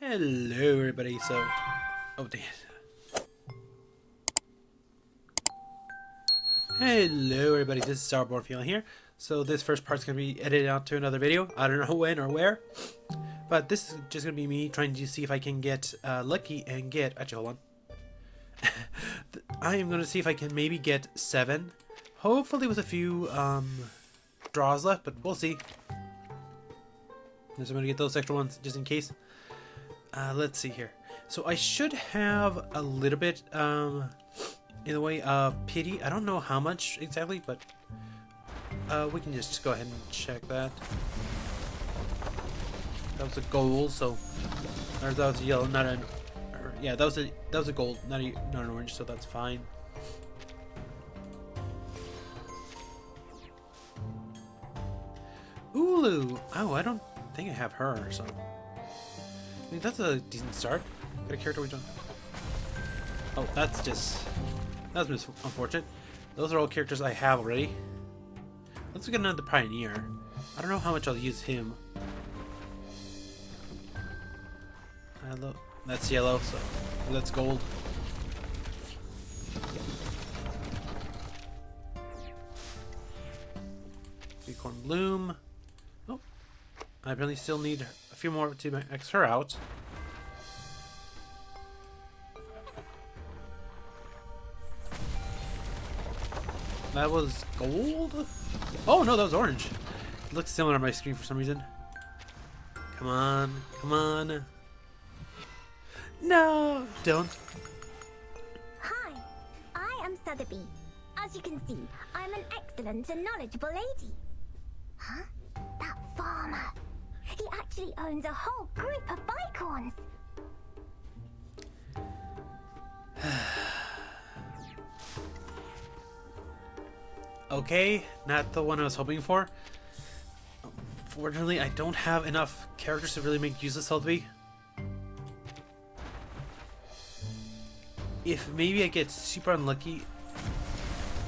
Hello everybody, oh damn. Hello everybody, this is Starborn Feline here. So this first part's gonna be edited out to another video. I don't know when or where. But this is just gonna be me trying to see if I can get lucky and get actually hold on. I am gonna see if I can maybe get 7. Hopefully with a few draws left, but we'll see. So I'm gonna get those extra ones just in case. Let's see here. So I should have a little bit in the way of pity. I don't know how much exactly, but we can just go ahead and check that. That was a gold, so or that was a yellow, not a yeah, that was a gold, not an orange, so that's fine. Ulu. Oh, I don't think I have her, so I mean, that's a decent start. Got a character we don't. Oh, that's unfortunate. Those are all characters I have already. Let's get another Pioneer. I don't know how much I'll use him. That's yellow, so that's gold. Unicorn Bloom. Oh, I really still need a few more to max her out. That was gold? Oh no, that was orange. It looks similar on my screen for some reason. Come on, come on. No, don't. Hi, I am Sotheby. As you can see, I'm an excellent and knowledgeable lady. Huh? That farmer. He actually owns a whole group of bicorns. Okay, not the one I was hoping for. Unfortunately, I don't have enough characters to really make use of Sotheby. If maybe I get super unlucky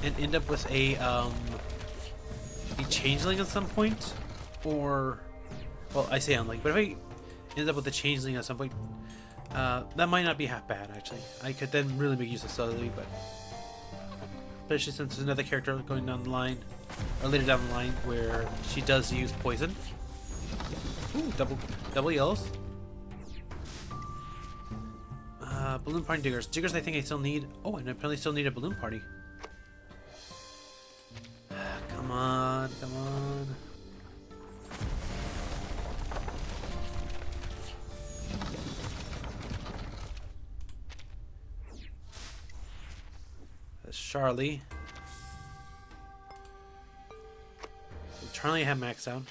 and end up with a changeling at some point, or well, I say unlucky, but if I end up with a changeling at some point, that might not be half bad actually. I could then really make use of Sotheby, but especially since there's another character going down the line, or later down the line, where she does use poison. Ooh, double yellows. Balloon party diggers. Diggers I think I still need. Oh, and I apparently still need a balloon party. Come on, come on. That's Charlie. So Charlie I have maxed out.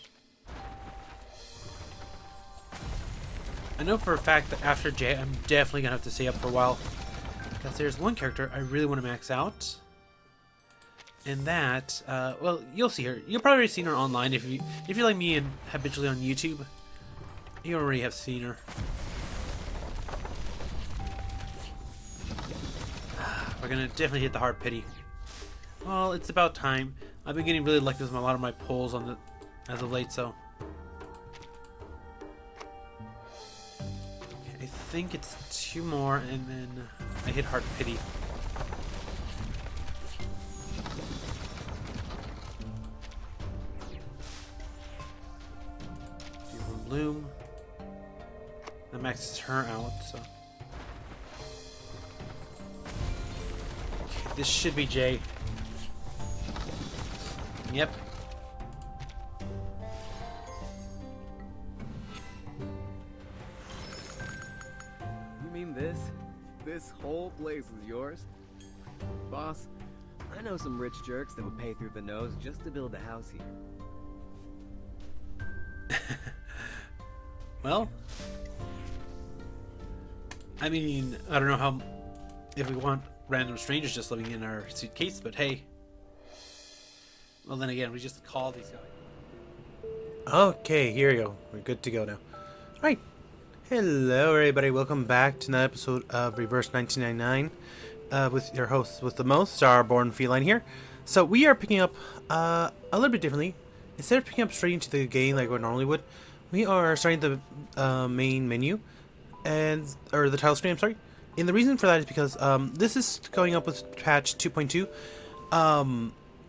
I know for a fact that after Jay, I'm definitely gonna have to stay up for a while, because there's one character I really want to max out, and that, well, you'll see her. You'll probably have seen her online if you're like me and habitually on YouTube. You already have seen her. We're gonna definitely hit the hard pity. Well, it's about time. I've been getting really lucky with a lot of my pulls on as of late, so. I think it's 2 more, and then I hit hard pity. Bloom. That maxes her out, so. Okay, this should be Jay. Yep. This whole place is yours? Boss, I know some rich jerks that would pay through the nose just to build a house here. Well, I mean, I don't know how, if we want random strangers just living in our suitcase, but hey. Well, then again, we just call these guys. Okay, here we go. We're good to go now. Alright. Hello everybody, welcome back to another episode of Reverse 1999 with your host with the most, Starborn Feline here. So we are picking up a little bit differently. Instead of picking up straight into the game like we normally would, we are starting the main menu or the title screen, I'm sorry. And the reason for that is because this is going up with patch 2.2.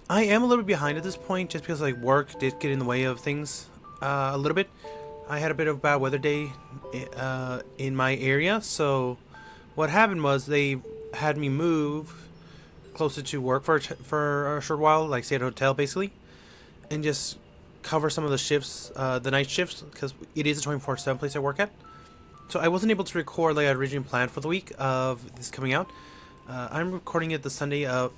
I am a little bit behind at this point just because like work did get in the way of things a little bit. I had a bit of a bad weather day in my area, so what happened was they had me move closer to work for a short while, like stay at a hotel basically, and just cover some of the shifts, the night shifts, because it is a 24/7 place I work at. So I wasn't able to record like I originally planned for the week of this coming out. I'm recording it the Sunday of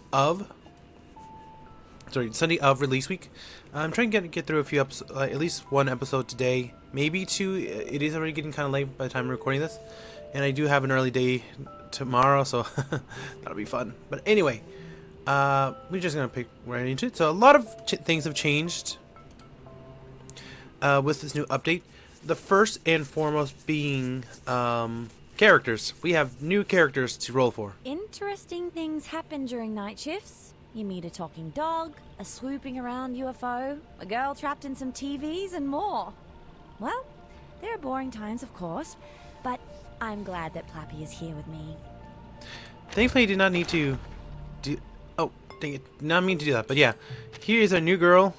release week. I'm trying to get through a few episodes, at least one episode today, maybe two. It is already getting kind of late by the time I'm recording this, and I do have an early day tomorrow, so that'll be fun. But anyway, we're just gonna pick right into it. So a lot of things have changed with this new update. The first and foremost being characters. We have new characters to roll for. Interesting things happen during night shifts. You meet a talking dog, a swooping around UFO, a girl trapped in some TVs, and more. Well, there are boring times, of course, but I'm glad that Plappy is here with me. Thankfully, I did not need to do... Oh, dang it. Did not mean to do that, but yeah. Here is our new girl.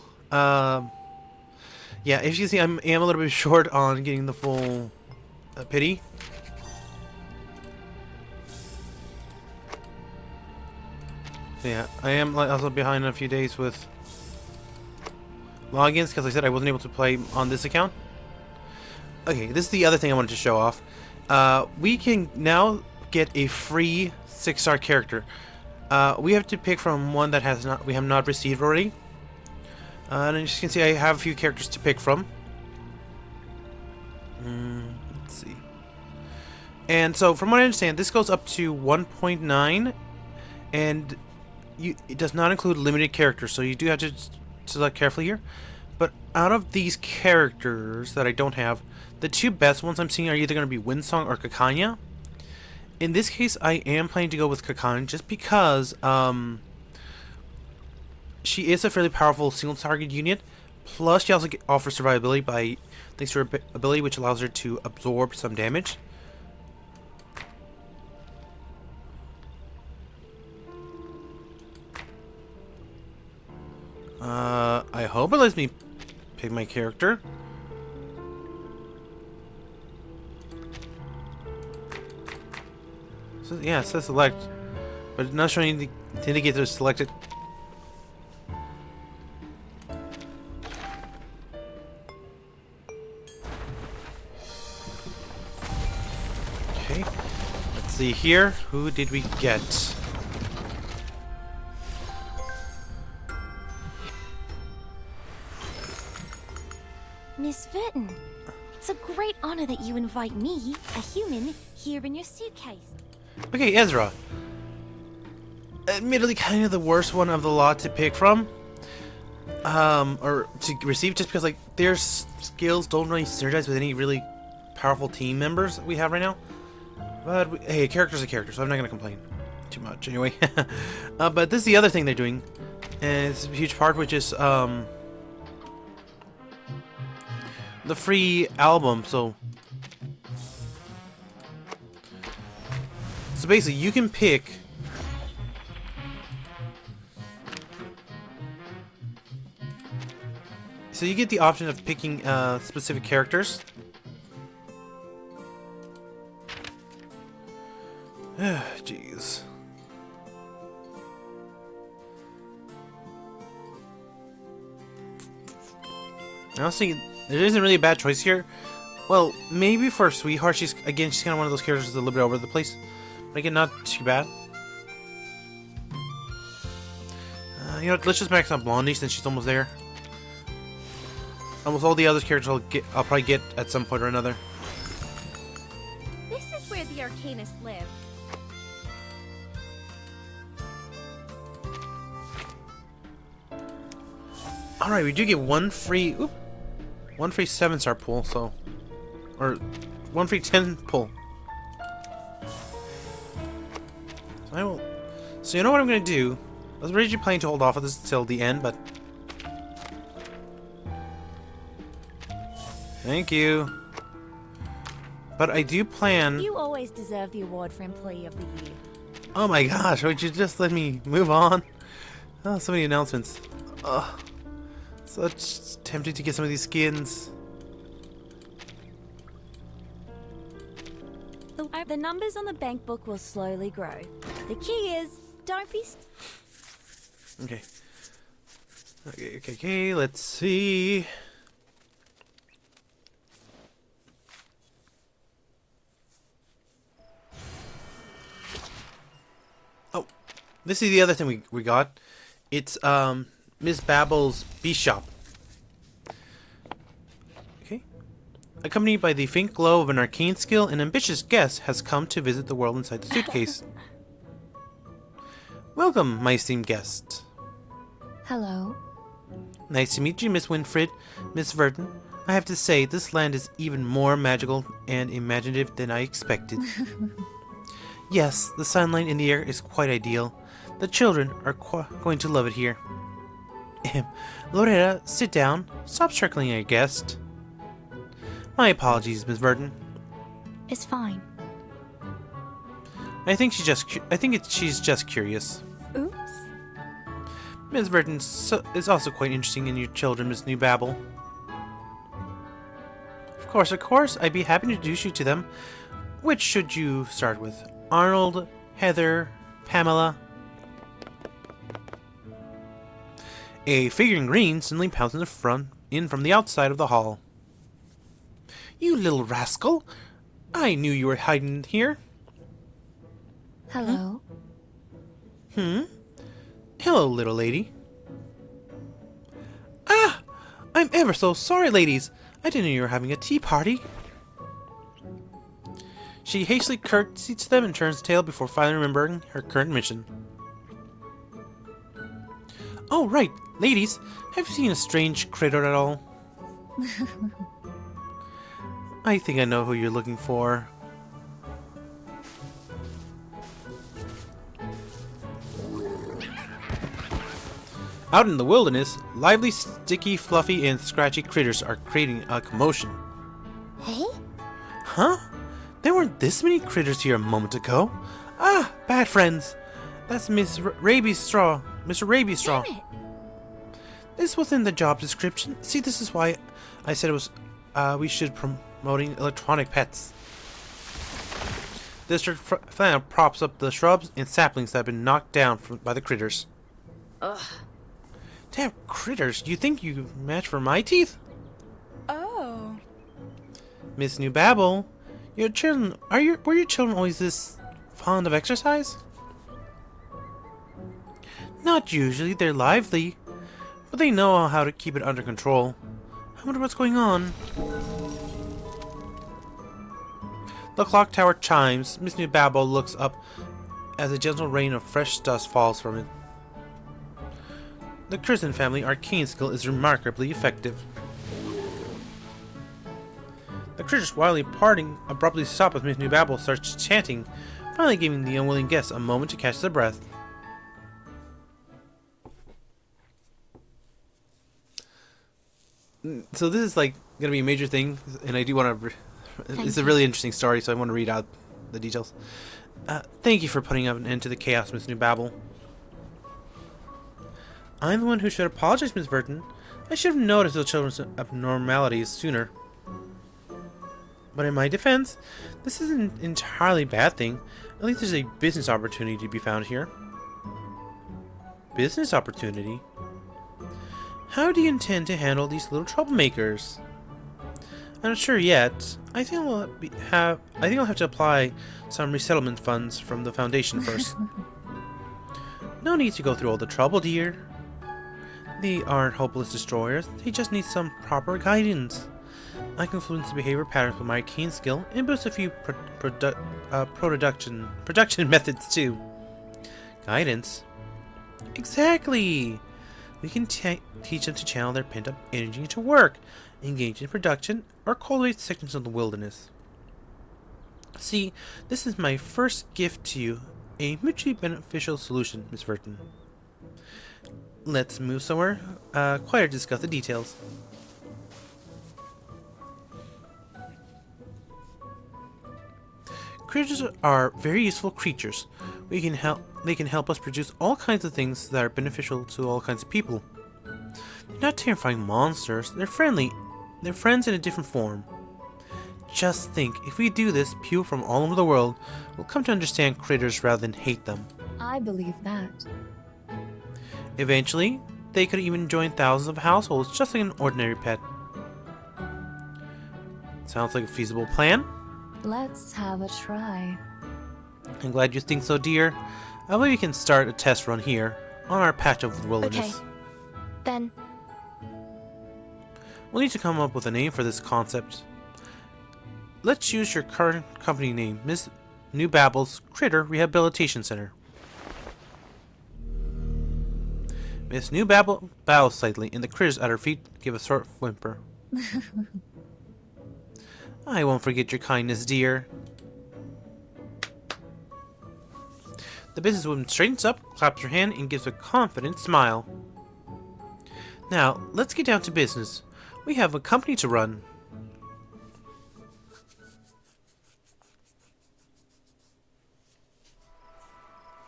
Yeah, if you see, I am a little bit short on getting the full pity. So yeah, I am also behind a few days with logins because I said I wasn't able to play on this account. Okay, this is the other thing I wanted to show off. We can now get a free 6-star character. We have to pick from one that we have not received already. And as you can see, I have a few characters to pick from. Let's see. And so, from what I understand, this goes up to 1.9, and it does not include limited characters, so you do have to select carefully here. But out of these characters that I don't have, the two best ones I'm seeing are either going to be Windsong or Kakanya. In this case, I am planning to go with Kakanya just because she is a fairly powerful single target unit. Plus, she also offers survivability thanks to her ability, which allows her to absorb some damage. I hope it lets me pick my character. So, yeah, it says select, but it's not showing the indicator selected. Okay, let's see here. Who did we get? Miss Vertain, it's a great honor that you invite me, a human, here in your suitcase. Okay, Ezra. Admittedly, kind of the worst one of the lot to pick from. Or to receive, just because, like, their skills don't really synergize with any really powerful team members we have right now. But, hey, a character's a character, so I'm not going to complain too much, anyway. But this is the other thing they're doing, and it's a huge part, which is, the free album. So basically you can pick you get the option of picking specific characters. Jeez. I was thinking there isn't really a bad choice here. Well, maybe for Sweetheart, she's kind of one of those characters that's a little bit over the place. But again, not too bad. You know, let's just max out Blondie since she's almost there. Almost all the other characters I'll probably get at some point or another. This is where the Arcanists live. Alright, we do get one free 7-star pull, so, or one free 10 pull. So you know what I'm gonna do? I was originally planning to hold off of this till the end, but thank you. But I do plan... You always deserve the award for Employee of the Year. Oh my gosh, would you just let me move on? Oh, so many announcements. Ugh. Such tempting to get some of these skins. The numbers on the bank book will slowly grow. The key is, don't be... Okay. Okay, let's see. Oh, this is the other thing we got. It's Miss Babble's bee shop. Okay. Accompanied by the faint glow of an arcane skill, an ambitious guest has come to visit the world inside the suitcase. Welcome, my esteemed guest. Hello. Nice to meet you, Miss Winfred, Miss Vertain. I have to say, this land is even more magical and imaginative than I expected. Yes, the sunlight in the air is quite ideal. The children are going to love it here. Loretta, sit down. Stop circling your guest. My apologies, Miss Vertain. It's fine. I think she's just curious. Oops. Miss Vertain is also quite interesting in your children, Miss Newbabble. Of course, I'd be happy to introduce you to them. Which should you start with? Arnold, Heather, Pamela? A figure in green suddenly pounced in from the outside of the hall. You little rascal! I knew you were hiding here. Hello. Hello, little lady. Ah! I'm ever so sorry, ladies. I didn't know you were having a tea party. She hastily curtsies to them and turns tail before finally remembering her current mission. Oh, right. Ladies, have you seen a strange critter at all? I think I know who you're looking for. Out in the wilderness, lively, sticky, fluffy, and scratchy critters are creating a commotion. Hey? Huh? There weren't this many critters here a moment ago. Ah, bad friends. That's Mr. Rabies Straw. Damn it. This was in the job description. See, this is why I said it was we should promoting electronic pets. District Feline props up the shrubs and saplings that have been knocked down by the critters. Ugh. Damn critters! Do you think you match for my teeth? Oh. Miss Newbabble, your children were your children always this fond of exercise? Not usually. They're lively, but they know how to keep it under control. I wonder what's going on. The clock tower chimes. Miss Newbabble looks up as a gentle rain of fresh dust falls from it. The Crimson family arcane skill is remarkably effective. The critters, wildly parting, abruptly stop as Miss Newbabble starts chanting, finally giving the unwilling guests a moment to catch their breath. So this is like gonna be a major thing, and I do want to. It's a really interesting story, so I want to read out the details. Thank you for putting an end to the chaos, Miss Newbabble. I'm the one who should apologize, Miss Vertain. I should have noticed those children's abnormalities sooner. But in my defense, this isn't an entirely bad thing. At least there's a business opportunity to be found here. Business opportunity? How do you intend to handle these little troublemakers? I'm not sure yet. I think I'll have to apply some resettlement funds from the Foundation first. No need to go through all the trouble, dear. They aren't hopeless destroyers. They just need some proper guidance. I can influence the behavior patterns with my arcane skill and boost a few production methods too. Guidance? Exactly! We can teach them to channel their pent-up energy into work, engage in production, or cultivate sections of the wilderness. See, this is my first gift to you, a mutually beneficial solution, Miss Vertain. Let's move somewhere quieter to discuss the details. Critters are very useful creatures. They can help us produce all kinds of things that are beneficial to all kinds of people. They're not terrifying monsters. They're friendly. They're friends in a different form. Just think, if we do this, people from all over the world will come to understand critters rather than hate them. I believe that. Eventually, they could even join thousands of households just like an ordinary pet. Sounds like a feasible plan. Let's have a try. I'm glad you think so, dear. I believe we can start a test run here, on our patch of wilderness. Okay. Then, We'll need to come up with a name for this concept. Let's choose your current company name, Miss New Babble's Critter Rehabilitation Center. Miss New Babble bows slightly, and the critters at her feet give a short whimper. I won't forget your kindness, dear. The businesswoman straightens up, claps her hand, and gives a confident smile. Now, let's get down to business. We have a company to run.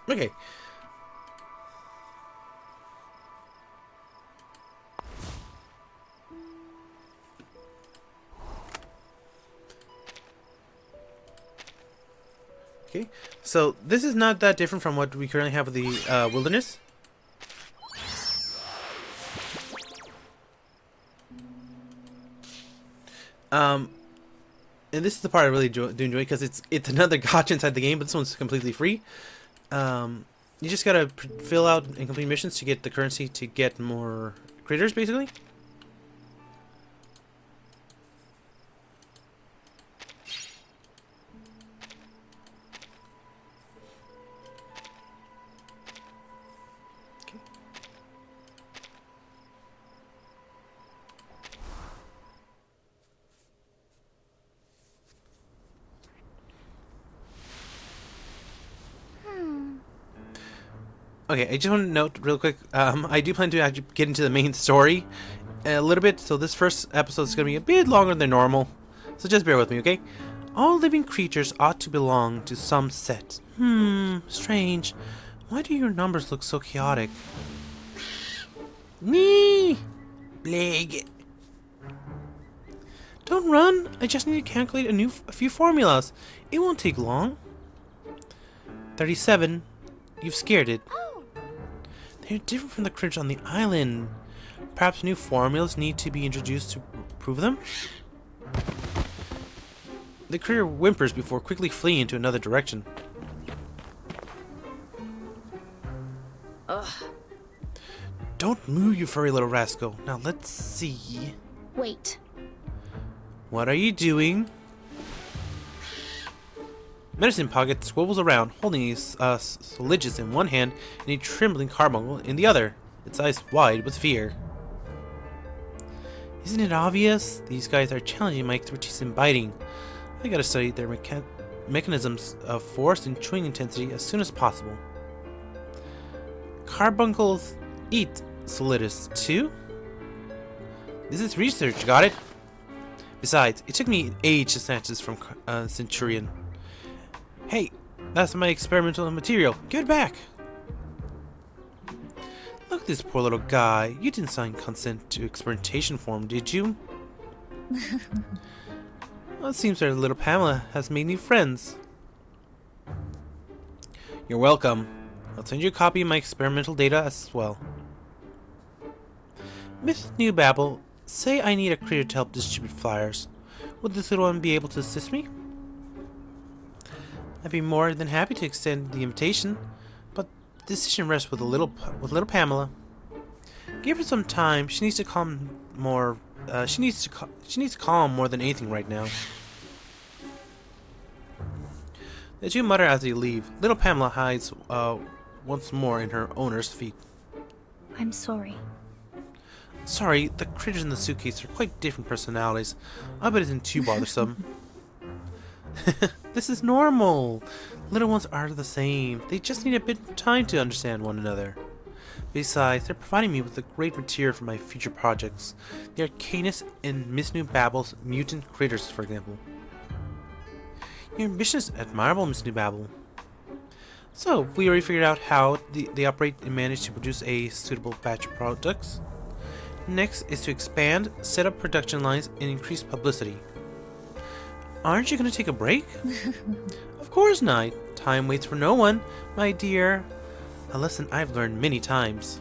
Okay. Okay, so this is not that different from what we currently have with the wilderness. And this is the part I really do enjoy because it's another gotcha inside the game, but this one's completely free. You just gotta fill out and complete missions to get the currency to get more critters, basically. Okay, I just want to note real quick, I do plan to actually get into the main story a little bit, so this first episode is going to be a bit longer than normal, so just bear with me, okay? All living creatures ought to belong to some set. Strange. Why do your numbers look so chaotic? Me! Blig. Don't run! I just need to calculate a few formulas. It won't take long. 37. You've scared it. They're different from the critters on the island. Perhaps new formulas need to be introduced to prove them? The critter whimpers before quickly fleeing into another direction. ugh. Don't move, you furry little rascal. Now let's see. Wait. What are you doing? Medicine Pocket swivels around, holding a Soligis in one hand and a trembling carbuncle in the other, its eyes wide with fear. Isn't it obvious? These guys are challenging my expertise in biting. I gotta study their mechanisms of force and chewing intensity as soon as possible. Carbuncles eat Solidus too? This is research, got it? Besides, it took me an age to snatch this from Centurion. Hey, that's my experimental material. Give it back! Look at this poor little guy. You didn't sign consent to experimentation form, did you? Well, it seems our little Pamela has made new friends. You're welcome. I'll send you a copy of my experimental data as well. Miss Newbabble, say I need a critter to help distribute flyers. Would this little one be able to assist me? I'd be more than happy to extend the invitation, but the decision rests with little Pamela. Give her some time. She needs to calm more. She needs to calm more than anything right now. The two mutter as they leave. Little Pamela hides once more in her owner's feet. I'm sorry. Sorry, the critters in the suitcase are quite different personalities. I bet it isn't too bothersome. This is normal. Little ones are the same. They just need a bit of time to understand one another. Besides, they're providing me with the great material for my future projects. The Arcanus and Miss New Babble's mutant critters, for example. Your ambition is admirable, Miss Newbabble. So, we already figured out how they operate and manage to produce a suitable batch of products. Next is to expand, set up production lines, and increase publicity. Aren't you going to take a break? Of course not. Time waits for no one, my dear. A lesson I've learned many times.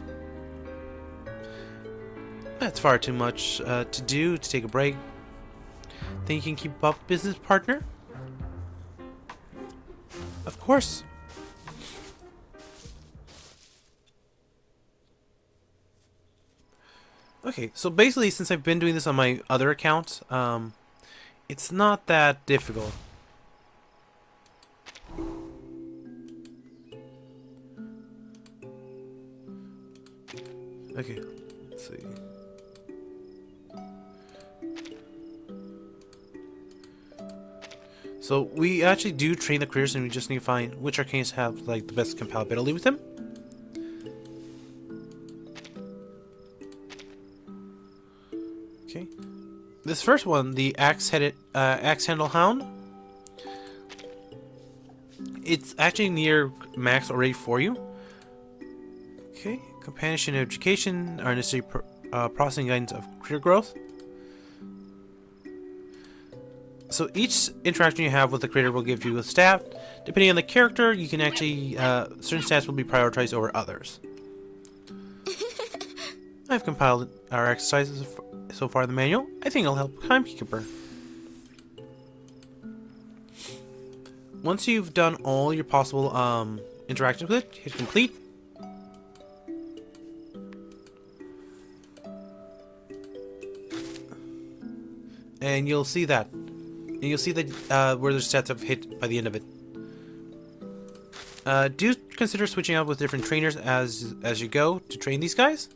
That's far too much to do to take a break. Think you can keep up, business partner? Of course. Okay, so basically, since I've been doing this on my other account, it's not that difficult. Okay, let's see. So we actually do train the critters, and we just need to find which arcanes have like the best compatibility with them. Okay, this first one, the axe-handle hound. It's actually near max already for you. Okay, companionship and education are necessary processing guidance of critter growth. So each interaction you have with the critter will give you a stat. Depending on the character, you can actually certain stats will be prioritized over others. I've compiled our exercises so far in the manual. I think it'll help Timekeeper. Once you've done all your possible interactions with it, hit complete. And you'll see that. And you'll see that where the stats have hit by the end of it. Do consider switching out with different trainers as you go to train these guys.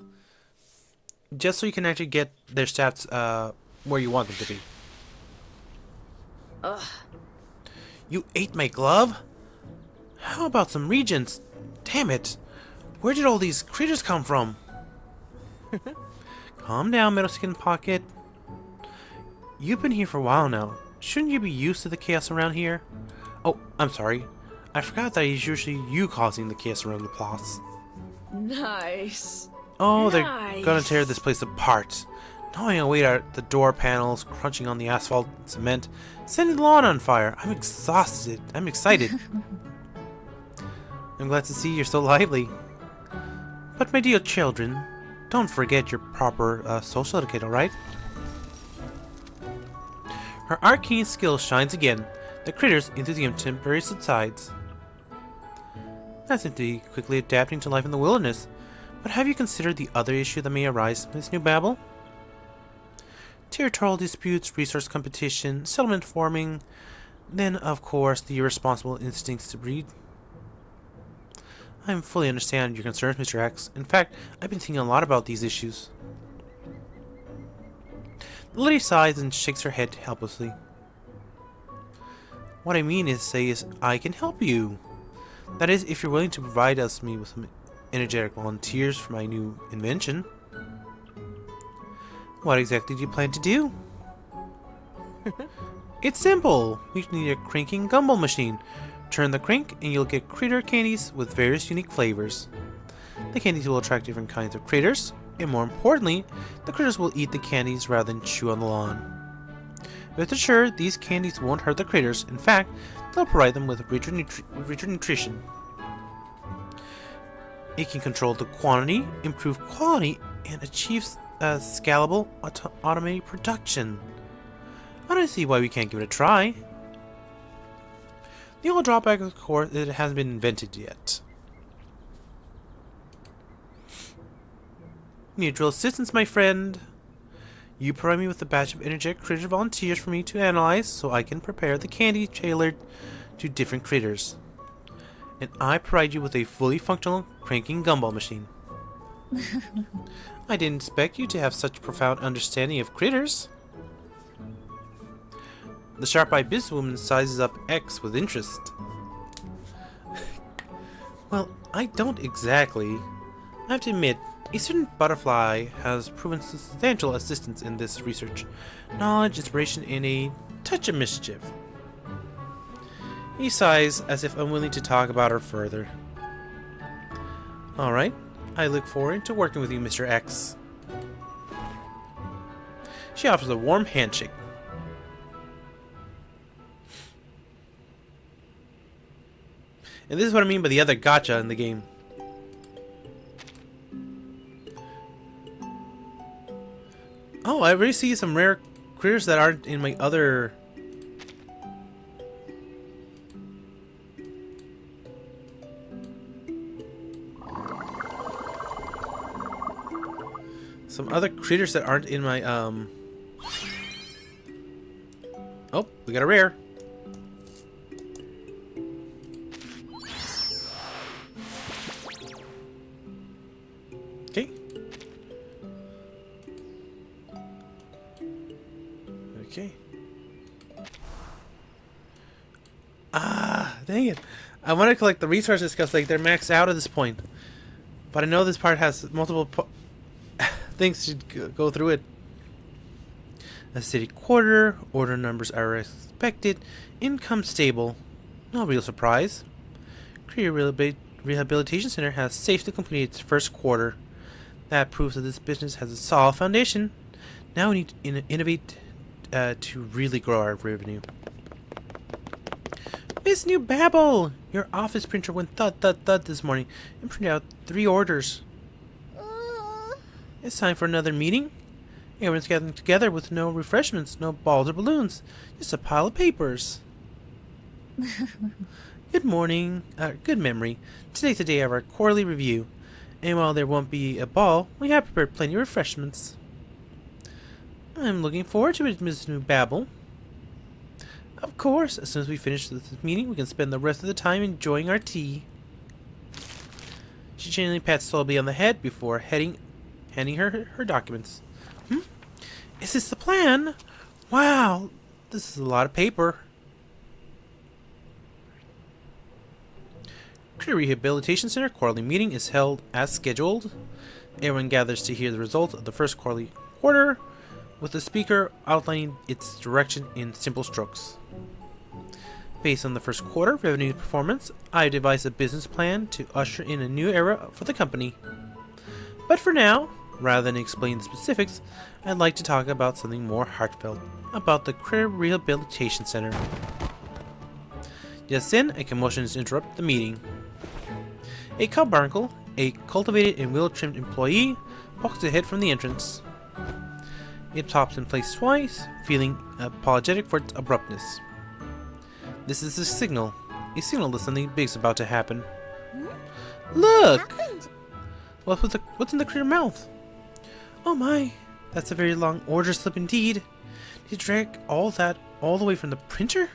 Just so you can actually get their stats where you want them to be. Ugh. You ate my glove? How about some regents? Damn it! Where did all these critters come from? Calm down, Meadowskin Pocket. You've been here for a while now. Shouldn't you be used to the chaos around here? Oh, I'm sorry. I forgot that it's usually you causing the chaos around the plots. Nice. Oh, they're Nice. gonna tear this place apart. Gnawing away at the door panels, crunching on the asphalt and cement, setting the lawn on fire. I'm exhausted. I'm excited. I'm glad to see you're so lively. But my dear children, don't forget your proper social etiquette, alright? Her arcane skill shines again. The critter's enthusiasm temporarily subsides. That's indeed quickly adapting to life in the wilderness. But have you considered the other issue that may arise, Miss Newbabble? Territorial disputes, resource competition, settlement forming, then, of course, the irresponsible instincts to breed. I fully understand your concerns, Mr. X. In fact, I've been thinking a lot about these issues. The lady sighs and shakes her head helplessly. What I mean is I can help you. That is, if you're willing to provide me with some energetic volunteers for my new invention. What exactly do you plan to do? It's simple. We just need a cranking gumball machine. Turn the crank and you'll get critter candies with various unique flavors. The candies will attract different kinds of critters, and more importantly, the critters will eat the candies rather than chew on the lawn. Rest assured, these candies won't hurt the critters. In fact, they'll provide them with richer nutrition. It can control the quantity, improve quality, and achieve scalable automated production. I don't see why we can't give it a try. The only drawback, of course, is that it hasn't been invented yet. Mutual assistance, my friend. You provide me with a batch of energetic critter volunteers for me to analyze so I can prepare the candy tailored to different critters. And I provide you with a fully functional cranking gumball machine. I didn't expect you to have such profound understanding of critters. The sharp-eyed businesswoman sizes up X with interest. Well, I don't exactly. I have to admit, a certain butterfly has proven substantial assistance in this research. Knowledge, inspiration, and a touch of mischief. He sighs as if unwilling to talk about her further. Alright, I look forward to working with you, Mr. X. She offers a warm handshake. And this is what I mean by the other gacha in the game. Oh, I already see some rare critters that aren't in my other... Some other critters that aren't in my, Oh, we got a rare. Okay. Okay. Ah, dang it. I want to collect the resources because, like, they're maxed out at this point. But I know this part has multiple things to go through it. A city quarter, order numbers are expected, income stable. No real surprise. Career Rehabilitation Center has safely completed its first quarter. That proves that this business has a solid foundation. Now we need to innovate to really grow our revenue. Miss New Babble! Your office printer went thud thud thud this morning and printed out 3 orders. It's time for another meeting. Everyone's gathering together with no refreshments, no balls or balloons, just a pile of papers. Good morning. Good memory. Today's the day of our quarterly review, and while there won't be a ball, we have prepared plenty of refreshments. I'm looking forward to it, Miss New Babble. Of course, as soon as we finish this meeting, we can spend the rest of the time enjoying our tea. She gently pats Solby on the head before handing her documents. Is this the plan? Wow, this is a lot of paper. Career Rehabilitation Center quarterly meeting is held as scheduled. Everyone gathers to hear the results of the first quarterly quarter, with the speaker outlining its direction in simple strokes. Based on the first quarter revenue performance, I devised a business plan to usher in a new era for the company. But for now, rather than explain the specifics, I'd like to talk about something more heartfelt, about the Career Rehabilitation Center. Just then, a commotion interrupts the meeting. A carbuncle, a cultivated and well-trimmed employee, pokes ahead from the entrance. It stops in place twice, feeling apologetic for its abruptness. This is a signal that something big's about to happen. Look! What's in the critter mouth? Oh my, that's a very long order slip indeed. Did you drag all that all the way from the printer?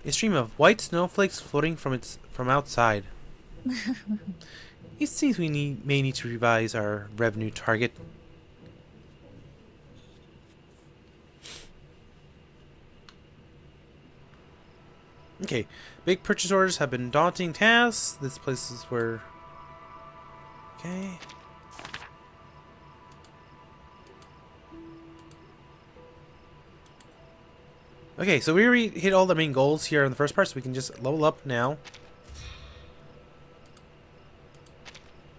A stream of white snowflakes floating from outside. It seems we may need to revise our revenue target. Okay, big purchase orders have been daunting tasks. This place is where... Okay. Okay, so we already hit all the main goals here in the first part, so we can just level up now.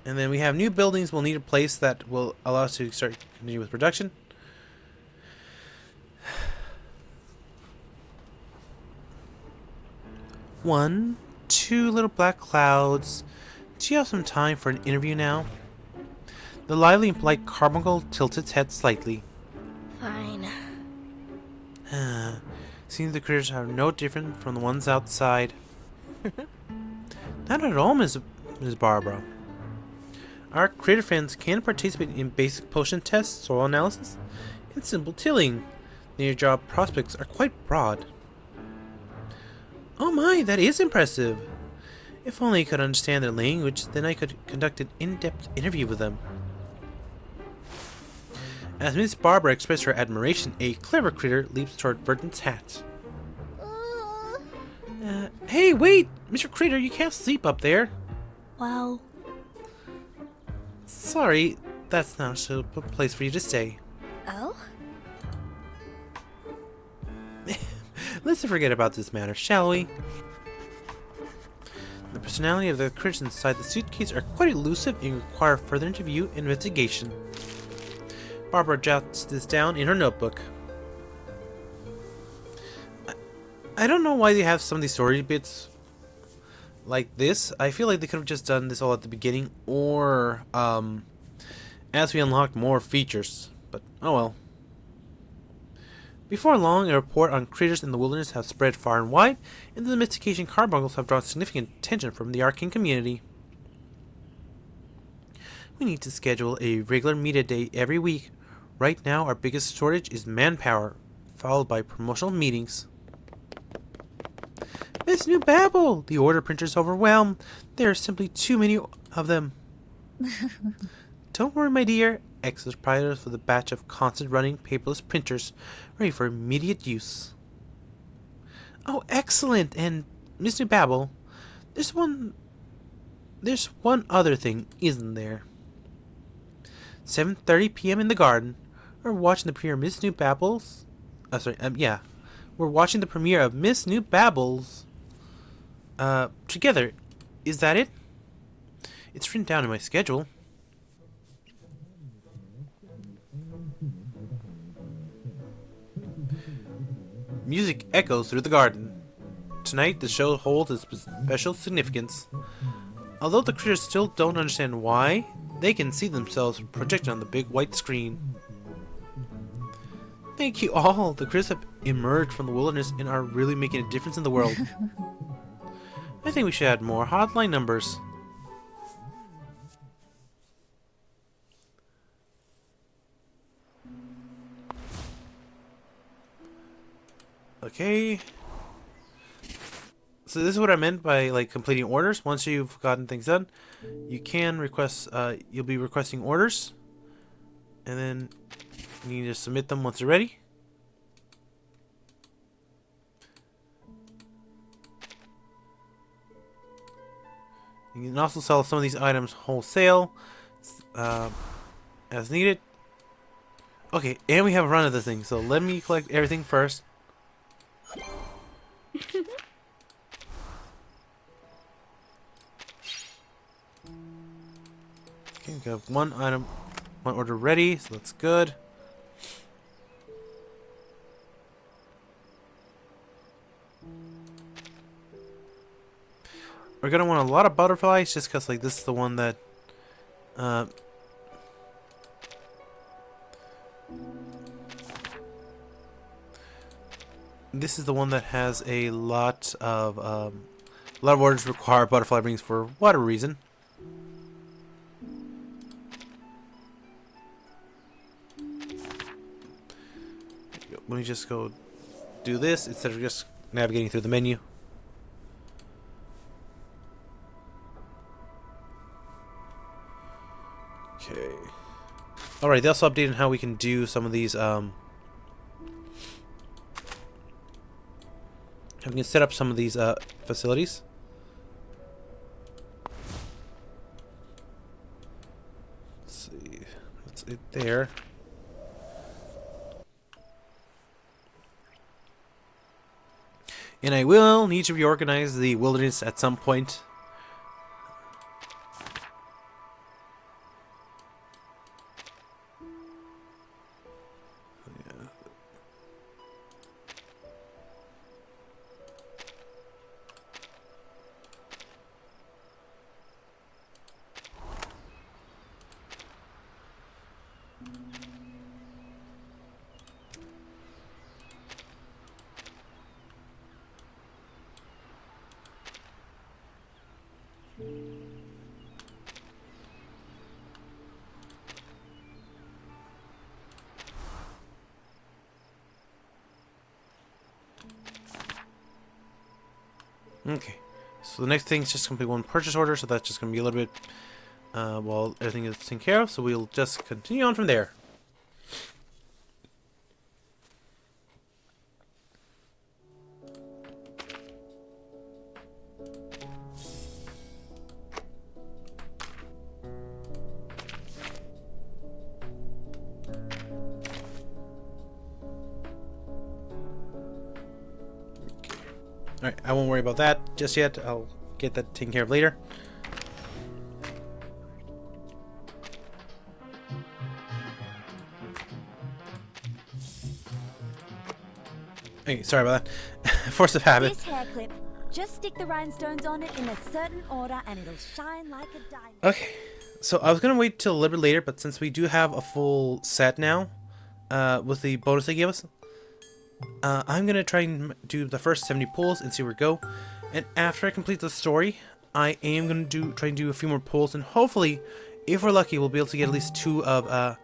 And then we have new buildings. We'll need a place that will allow us to continue with production. One, two little black clouds. Do you have some time for an interview now? The lively and polite carbuncle tilts its head slightly. Fine. Seems the critters are no different from the ones outside. Not at all, Ms. Barbara. Our critter friends can participate in basic potion tests, soil analysis, and simple tilling. Their job prospects are quite broad. Oh my, that is impressive. If only I could understand their language, then I could conduct an in-depth interview with them. As Miss Barbara expressed her admiration, a clever critter leaps toward Vertain's hat. Hey, wait! Mr. Critter, you can't sleep up there. Well... Sorry, that's not a place for you to stay. Oh? Let's forget about this matter, shall we? The personality of the critters inside the suitcase are quite elusive and require further interview and investigation. Barbara jots this down in her notebook. I don't know why they have some of these story bits like this. I feel like they could have just done this all at the beginning, or as we unlock more features. But oh well. Before long, a report on critters in the wilderness have spread far and wide, and the domestication carbuncles have drawn significant attention from the arcane community. We need to schedule a regular media day every week. Right now, our biggest shortage is manpower, followed by promotional meetings. Miss New Babble! The order printer's overwhelmed. There are simply too many of them. Don't worry, my dear. X is provided us with a batch of constant running paperless printers ready for immediate use. Oh, excellent! And Miss New Babble, there's one other thing, isn't there? 7:30 p.m. in the garden. We're watching the premiere of Miss New Babble's. We're watching the premiere of Miss New Babble's. Together. Is that it? It's written down in my schedule. Music echoes through the garden. Tonight, the show holds a special significance. Although the critters still don't understand why, they can see themselves projected on the big white screen. Thank you all. The critters have emerged from the wilderness and are really making a difference in the world. I think we should add more hotline numbers. Okay. So this is what I meant by like completing orders. Once you've gotten things done, you can request. You'll be requesting orders, and then you need to submit them once they're ready. You can also sell some of these items wholesale, as needed. Okay, and we have a run of this thing, so let me collect everything first. Okay, we have one order ready, so that's good. We're gonna want a lot of butterflies, just cause like this is the one that this is the one that has a lot of orders require butterfly rings for whatever reason. Let me just go do this instead of just navigating through the menu. Okay. Alright, they also updated how we can do some of these how we can set up some of these facilities. Let's see. That's it there. And I will need to reorganize the wilderness at some point. Okay, so the next thing is just complete one purchase order, so that's just going to be a little bit while everything is taken care of, so we'll just continue on from there. Alright, I won't worry about that just yet. I'll get that taken care of later. Okay, sorry about that. Force of habit. This hair clip, just stick the rhinestones on it in a certain order and it'll shine like a diamond. Okay, so I was gonna wait till a little bit later, but since we do have a full set now, with the bonus they gave us, I'm gonna try and do the first 70 pulls and see where we go. And after I complete the story, I am gonna try and do a few more pulls, and hopefully, if we're lucky, we'll be able to get at least 2 of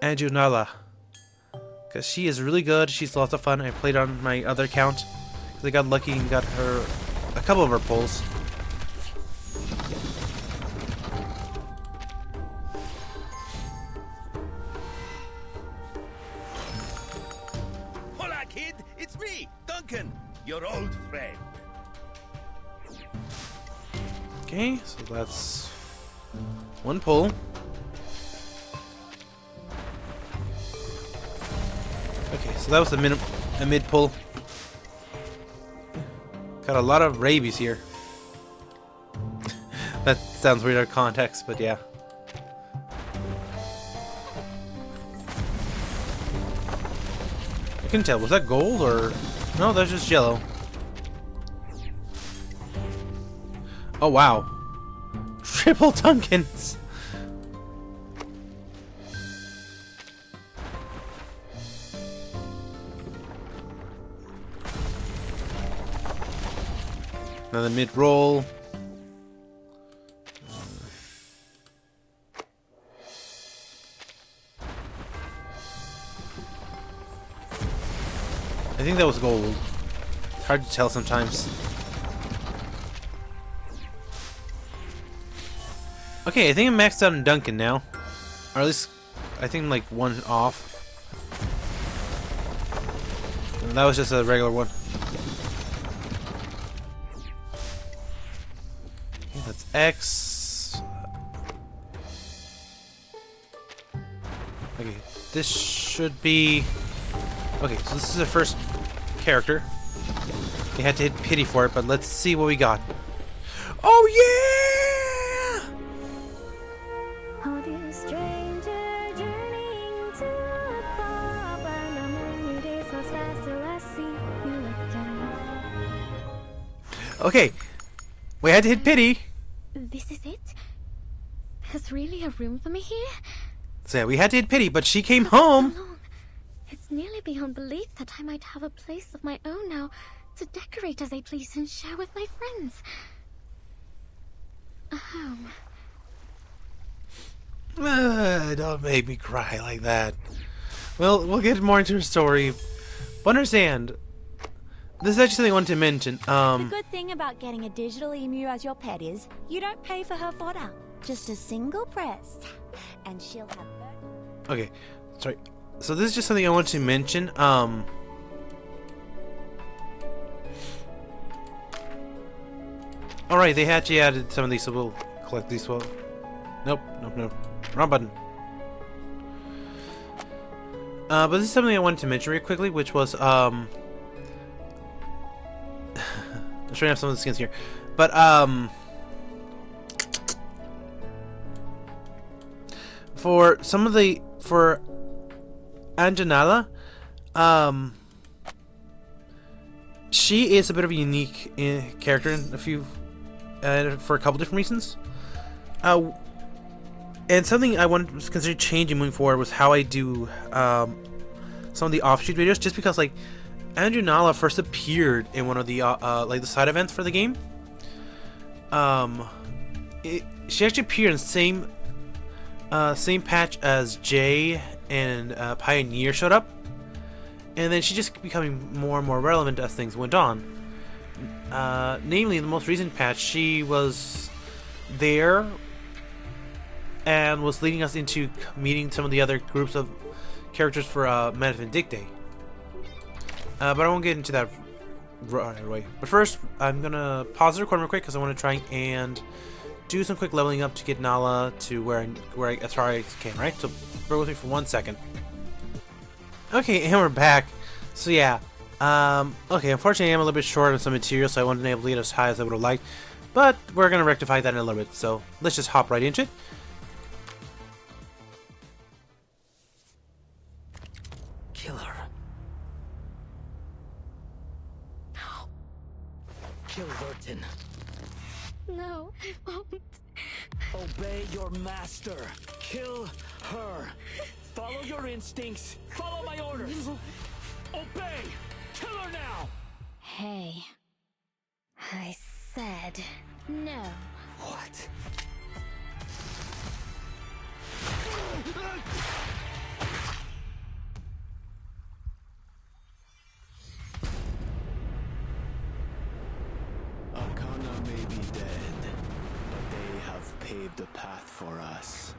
Anjunala. Because she is really good, she's lots of fun. I played on my other account, because I got lucky and got her a couple of her pulls. Hola, kid! It's me, Duncan, your old friend. Okay, so that's 1 pull. Okay, so that was a mid pull. Got a lot of rabies here. That sounds weird out of context, but yeah. I couldn't tell. Was that gold or no? That's just yellow. Oh wow! Triple Duncans. Another mid roll. I think that was gold. It's hard to tell sometimes. Okay, I think I'm maxed out on Duncan now. Or at least, I think I'm like 1 off. And that was just a regular one. Okay, that's X. Okay, this should be... Okay, so this is the first character. We had to hit pity for it, but let's see what we got. Oh yeah! Oh, dear stranger, journeying to a pub, and a many days must pass till I see you again. Okay, we had to hit pity. This is it? There's really a room for me here? So yeah, we had to hit pity, but she came home. Alone. It's nearly beyond belief that I might have a place of my own now to decorate as I please and share with my friends. A home. Don't make me cry like that. Well, we'll get more into her story. But understand, this is actually something I wanted to mention. The good thing about getting a digital emu as your pet is you don't pay for her fodder. Just a single press, and she'll have... Okay, sorry. So this is just something I wanted to mention. Alright, they actually added some of these, so we'll collect these. Well, nope. Wrong button. But this is something I wanted to mention real quickly, which was, I'm trying to have some of the skins here. But, for some of the, for Anjanala, she is a bit of a unique character in a few, for a couple different reasons. And something I wanted to consider changing moving forward was how I do some of the offshoot videos, just because like Anjanala first appeared in one of the like the side events for the game. She actually appeared in the same patch as Jay and Pioneer showed up, and then she just becoming more and more relevant as things went on. Namely, in the most recent patch, she was there and was leading us into meeting some of the other groups of characters for Man Vindicte. But I won't get into that right away. But first, I'm gonna pause the recording real quick because I want to try and do some quick leveling up to get Nala to where I as far as I can, right? So bear with me for 1 second. Okay, and we're back. So yeah, Okay, unfortunately I'm a little bit short on some material, so I wasn't able to get as high as I would have liked. But we're going to rectify that in a little bit, so let's just hop right into it. Kill her. No. Kill Vertain. No, I won't. Obey your master. Kill her. Follow your instincts. Follow my orders. Obey. Kill her now. Hey, I said no. What? Arcana may be dead, but they have paved a path for us.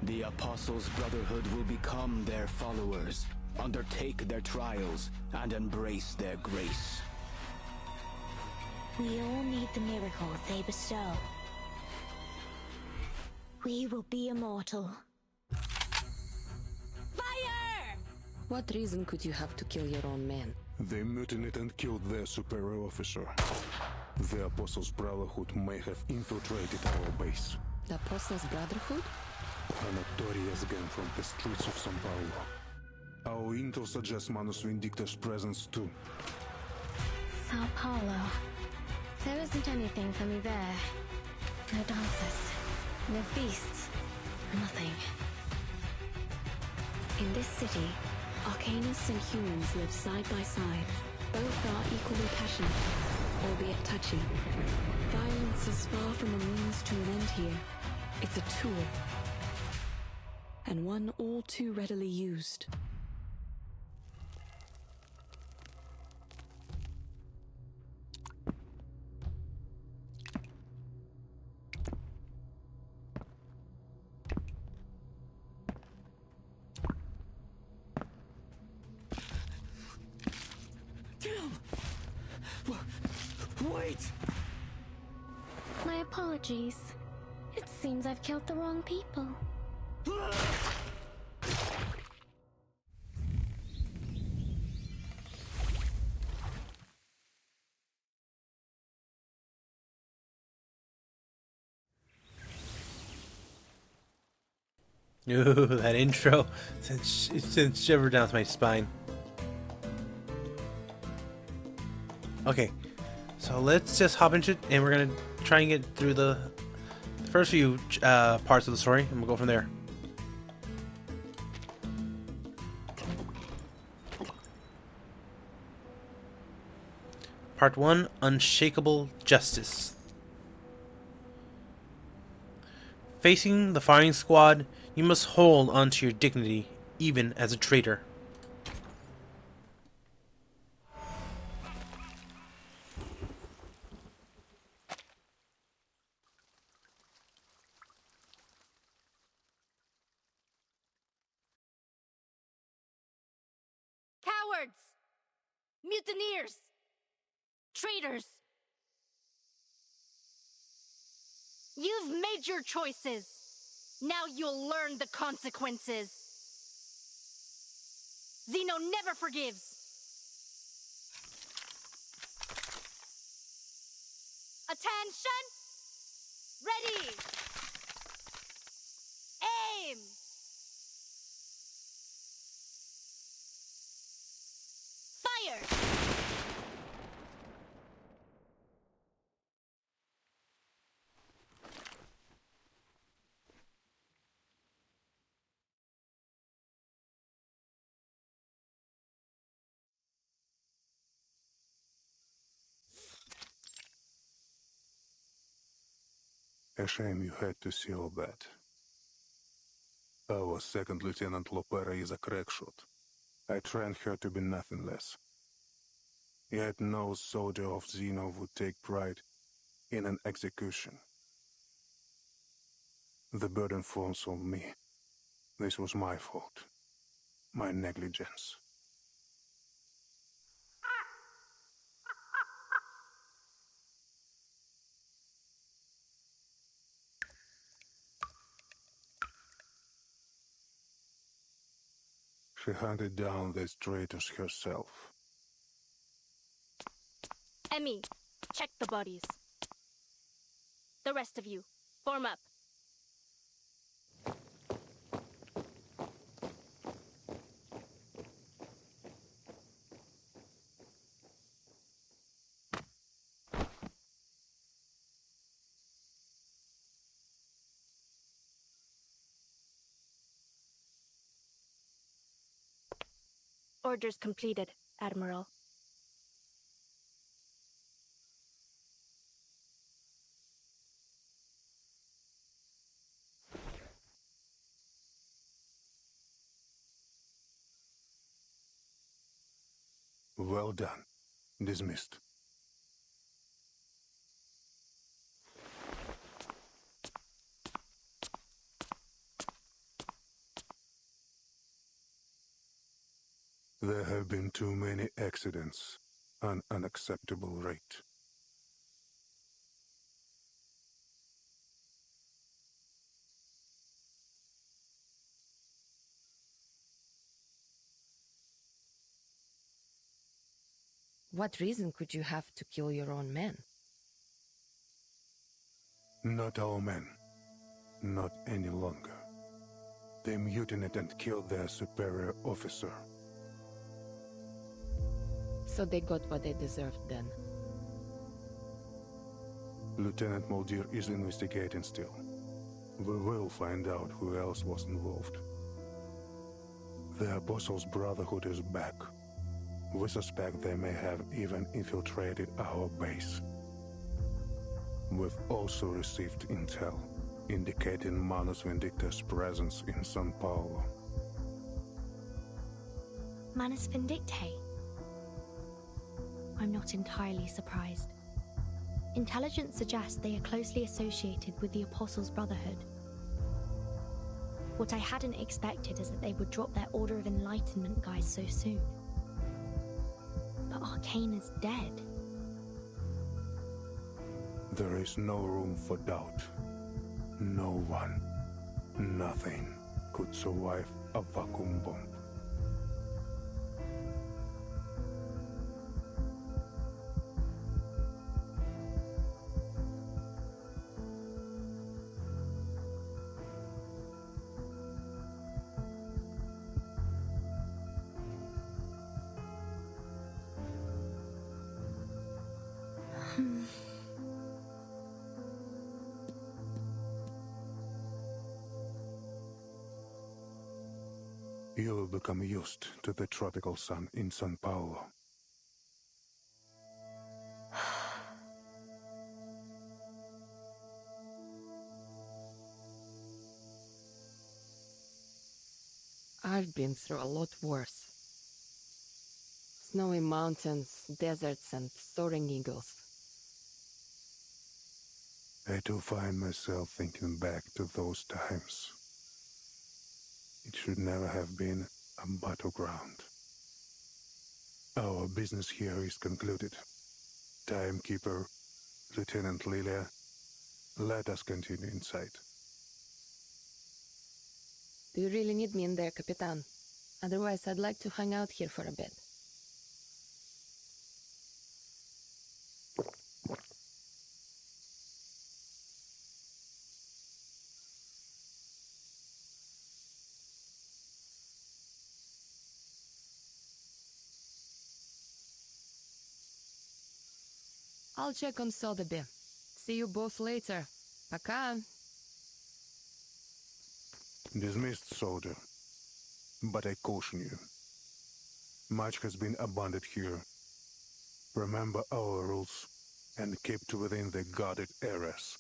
The Apostles' Brotherhood will become their followers, undertake their trials, and embrace their grace. We all need the miracles they bestow. We will be immortal. Fire! What reason could you have to kill your own men? They mutinied and killed their superior officer. The Apostles' Brotherhood may have infiltrated our base. The Apostles' Brotherhood? A notorious gang from the streets of São Paulo. Our intel suggests Manus Vindicta's presence too. Sao Paulo. There isn't anything for me there. No dances, no feasts, nothing. In this city, Arcanists and humans live side by side. Both are equally passionate, albeit touchy. Violence is far from a means to an end here. It's a tool, and one all too readily used. Wait! My apologies. It seems I've killed the wrong people. Ooh, that intro sent shiver down my spine. Okay, so let's just hop into it, and we're gonna try and get through the first few parts of the story, and we'll go from there. Part 1, Unshakable Justice. Facing the firing squad, you must hold onto your dignity, even as a traitor. Cowards! Mutineers! Traitors! You've made your choices. Now you'll learn the consequences. Zeno never forgives. Attention! Ready! Aim! Fire! A shame you had to see all that. Our second Lieutenant Lopera is a crackshot. I trained her to be nothing less. Yet no soldier of Zeno would take pride in an execution. The burden falls on me. This was my fault. My negligence. She hunted down these traitors herself. Emmy, check the bodies. The rest of you, form up. Orders completed, Admiral. Well done. Dismissed. There have been too many accidents. An unacceptable rate. What reason could you have to kill your own men? Not our men. Not any longer. They mutinied and killed their superior officer. So they got what they deserved then. Lieutenant Muldir is investigating still. We will find out who else was involved. The Apostles' Brotherhood is back. We suspect they may have even infiltrated our base. We've also received intel indicating Manus Vindicta's presence in São Paulo. Manus Vindictae? I'm not entirely surprised. Intelligence suggests they are closely associated with the Apostles' Brotherhood. What I hadn't expected is that they would drop their Order of Enlightenment guys so soon. But Arcane is dead. There is no room for doubt. No one, nothing could survive a vacuum bomb. You will become used to the tropical sun in São Paulo. I've been through a lot worse. Snowy mountains, deserts, and soaring eagles. I do find myself thinking back to those times. It should never have been a battleground. Our business here is concluded. Timekeeper, Lieutenant Lilia, let us continue inside. Do you really need me in there, Capitan? Otherwise, I'd like to hang out here for a bit. I'll check on Sotheby. See you both later. Пока. Dismissed, soldier. But I caution you. Much has been abandoned here. Remember our rules and keep to within the guarded areas.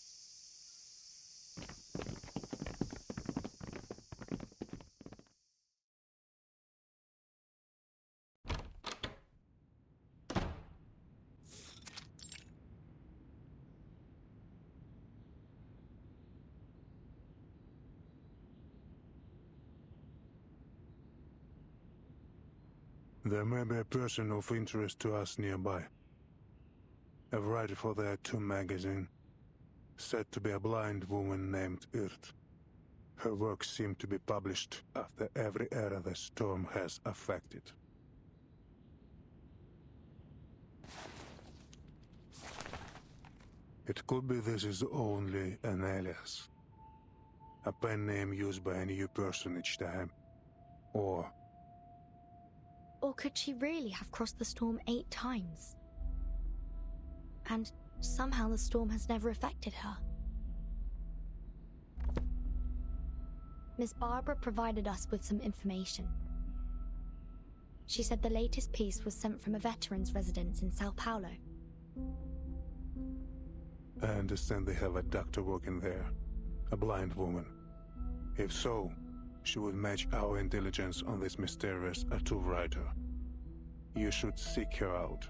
There may be a person of interest to us nearby. A writer for the 2 magazine, said to be a blind woman named Irt. Her works seem to be published after every era the storm has affected. It could be this is only an alias. A pen name used by a new person each time. Or could she really have crossed the storm 8 times? And somehow the storm has never affected her. Miss Barbara provided us with some information. She said the latest piece was sent from a veteran's residence in Sao Paulo. I understand they have a doctor working there, a blind woman. If so, she would match our intelligence on this mysterious tattoo writer. You should seek her out.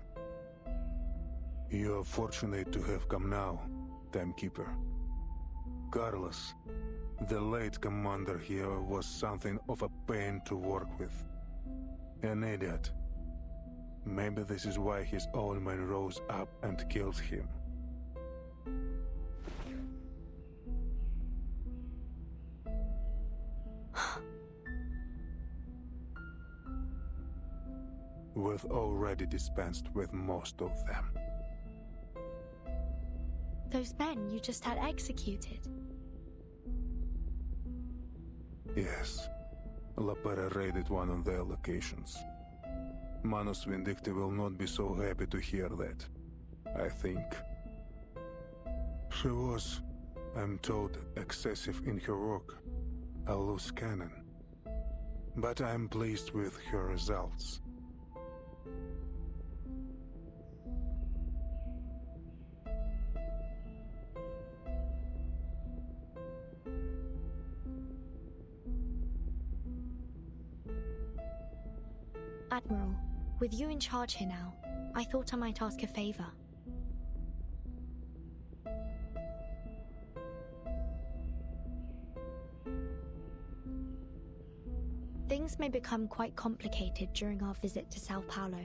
You are fortunate to have come now, Timekeeper. Carlos, the late commander here, was something of a pain to work with. An idiot. Maybe this is why his own men rose up and killed him. We've already dispensed with most of them. Those men you just had executed? Yes. La Pera raided one of their locations. Manus Vindicti will not be so happy to hear that, I think. She was, I'm told, excessive in her work, a loose cannon. But I'm pleased with her results. Admiral, with you in charge here now, I thought I might ask a favor. Things may become quite complicated during our visit to Sao Paulo.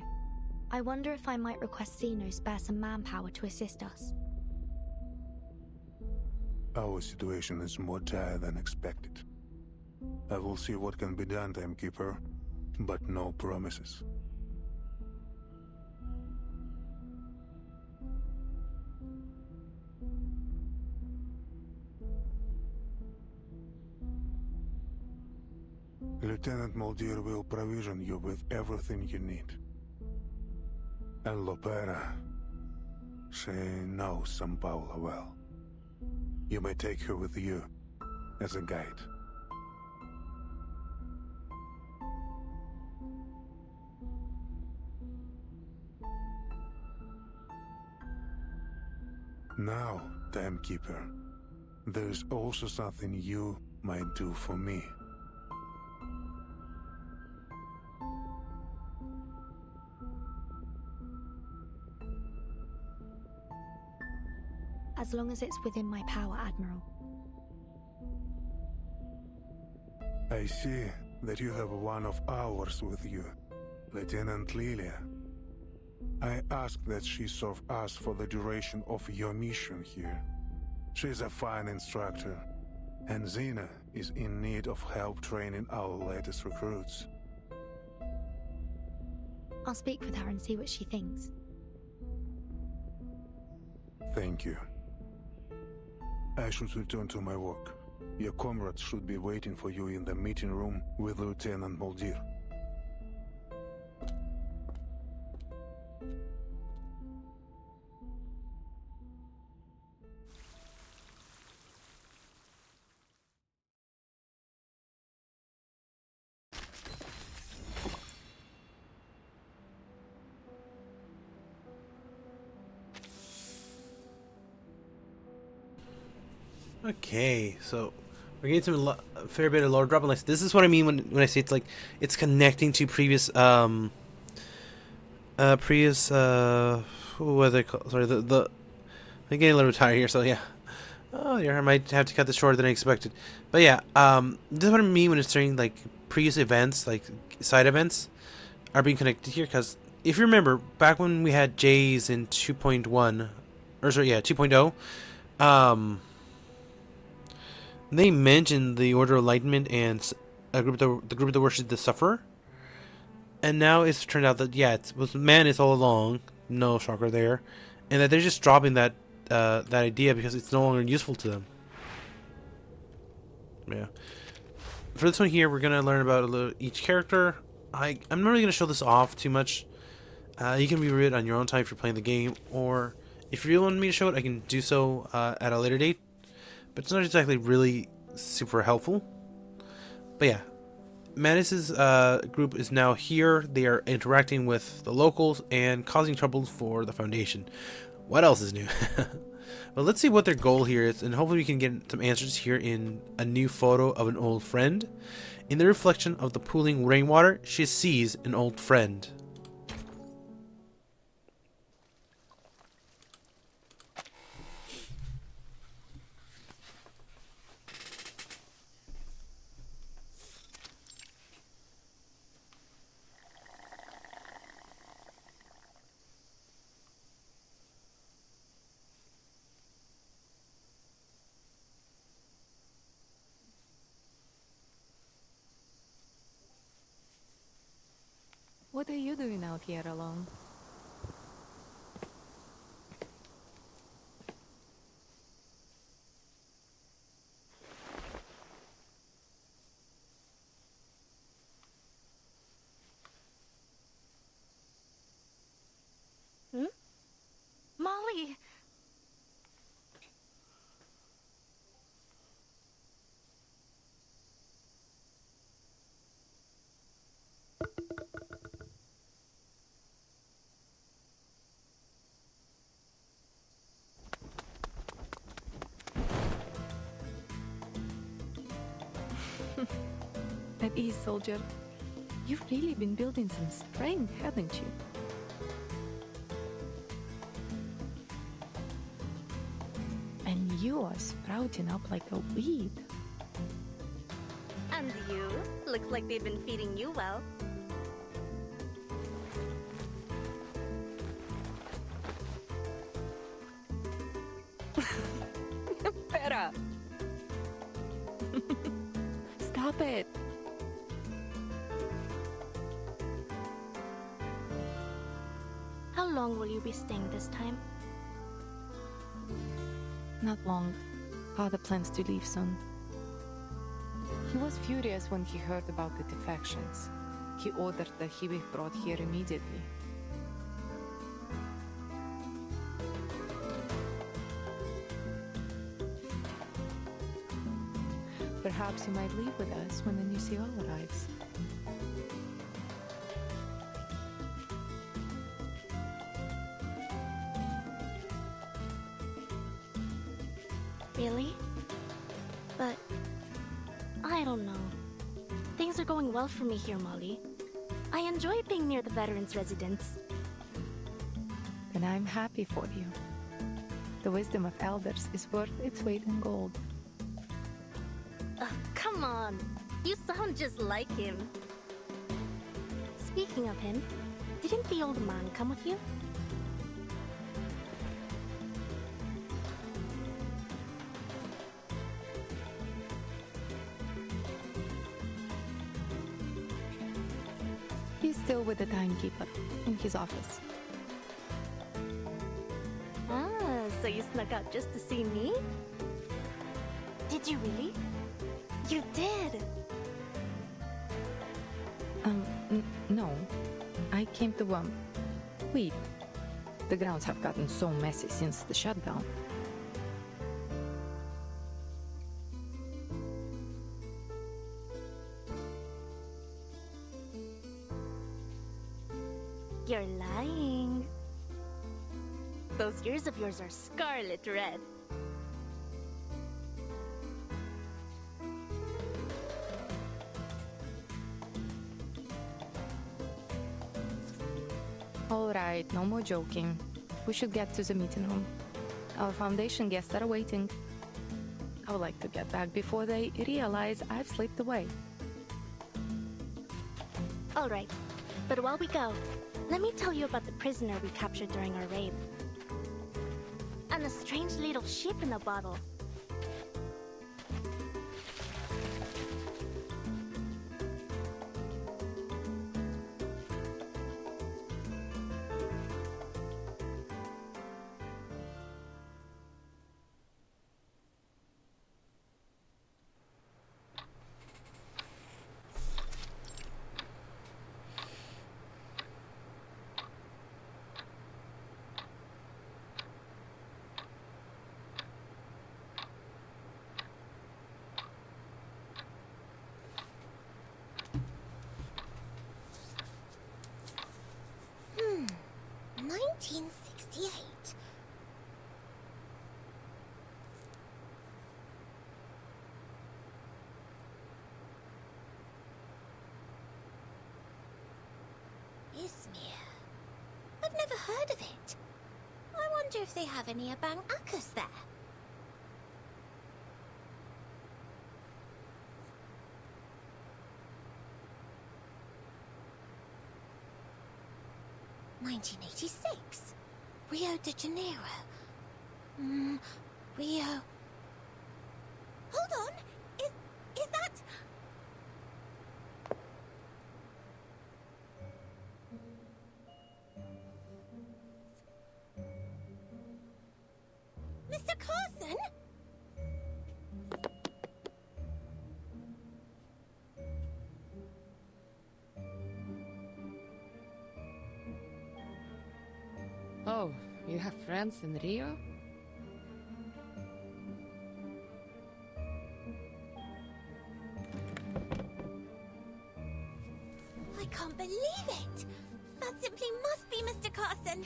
I wonder if I might request Zeno spare some manpower to assist us. Our situation is more dire than expected. I will see what can be done, Timekeeper, but no promises. Lieutenant Muldir will provision you with everything you need. And Lopera, she knows São Paulo well. You may take her with you as a guide. Now, Timekeeper, there's also something you might do for me. As long as it's within my power, Admiral. I see that you have one of ours with you, Lieutenant Lilia. I ask that she serve us for the duration of your mission here. She's a fine instructor, and Zena is in need of help training our latest recruits. I'll speak with her and see what she thinks. Thank you. I should return to my work. Your comrades should be waiting for you in the meeting room with Lieutenant Muldir. Okay, so we're getting some a fair bit of lore drop. Like, this is what I mean when I say it's like it's connecting to previous what are they called? Sorry, the I'm getting a little tired here, so yeah. Oh, yeah, I might have to cut this shorter than I expected. But yeah, this is what I mean when it's saying like previous events, like side events, are being connected here. Because if you remember, back when we had J's in 2.1, or sorry, yeah, 2.0, They mentioned the Order of Enlightenment and a group the group that worships the Sufferer. And now it's turned out that, yeah, it was Manus all along. No shocker there. And that they're just dropping that that idea because it's no longer useful to them. Yeah. For this one here, we're going to learn about each character. I'm not really going to show this off too much. You can review it on your own time if you're playing the game. Or if you really want me to show it, I can do so at a later date. But it's not exactly really super helpful. But yeah. Manus's group is now here. They are interacting with the locals and causing troubles for the Foundation. What else is new? But let's see what their goal here is, and hopefully we can get some answers here in a new photo of an old friend. In the reflection of the pooling rainwater, she sees an old friend. What are you doing out here alone? Molly! At ease, soldier. You've really been building some strength, haven't you? And you are sprouting up like a weed. And you? Looks like they've been feeding you well. Pera! Stop it! How long will you be staying this time? Not long. Father plans to leave soon. He was furious when he heard about the defections. He ordered that he be brought here immediately. Perhaps you might leave with us when the new CO arrives. Really? But I don't know. Things are going well for me here, Molly. I enjoy being near the veterans' residence. And I'm happy for you. The wisdom of elders is worth its weight in gold. Come on. You sound just like him. Speaking of him, didn't the old man come with you? He's still with the timekeeper in his office. Ah, so you snuck out just to see me? Did you really? You did! No. I came to, wait. The grounds have gotten so messy since the shutdown. You're lying. Those ears of yours are scarlet red. All right, no more joking. We should get to the meeting room. Our Foundation guests are waiting. I would like to get back before they realize I've slipped away. All right, but while we go, let me tell you about the prisoner we captured during our raid. And a strange little ship in a bottle. 1968. Izmir. I've never heard of it. I wonder if they have any Abang Akas there. '86. Rio de Janeiro. Rio. Hold on. Is that? Mr. Carson? Oh, you have friends in Rio? I can't believe it! That simply must be Mr. Carson!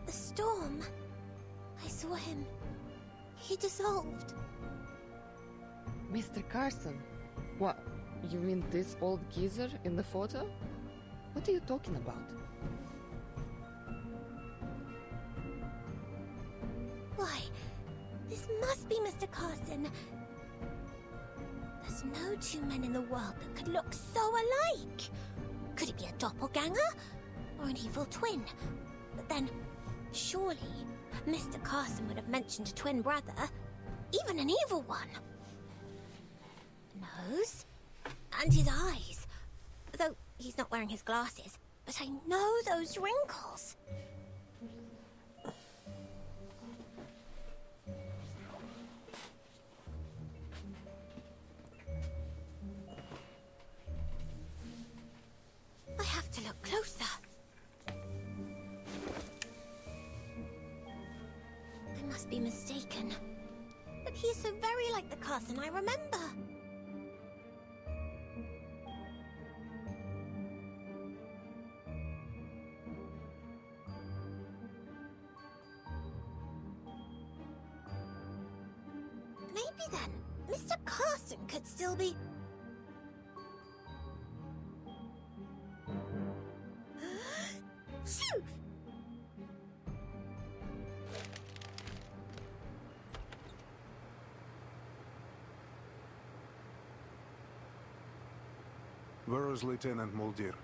The storm... I saw him. He dissolved. Mr. Carson? What? You mean this old geezer in the photo? What are you talking about? Why, this must be Mr. Carson. There's no two men in the world that could look so alike. Could it be a doppelganger? Or an evil twin? But then, surely, Mr. Carson would have mentioned a twin brother. Even an evil one. Nose? And his eyes. Though he's not wearing his glasses. But I know those wrinkles. I have to look closer. I must be mistaken. But he is so very like the Carson I remember. Maybe then, Mr. Carson could still be... Phew! Where is Lieutenant Muldir?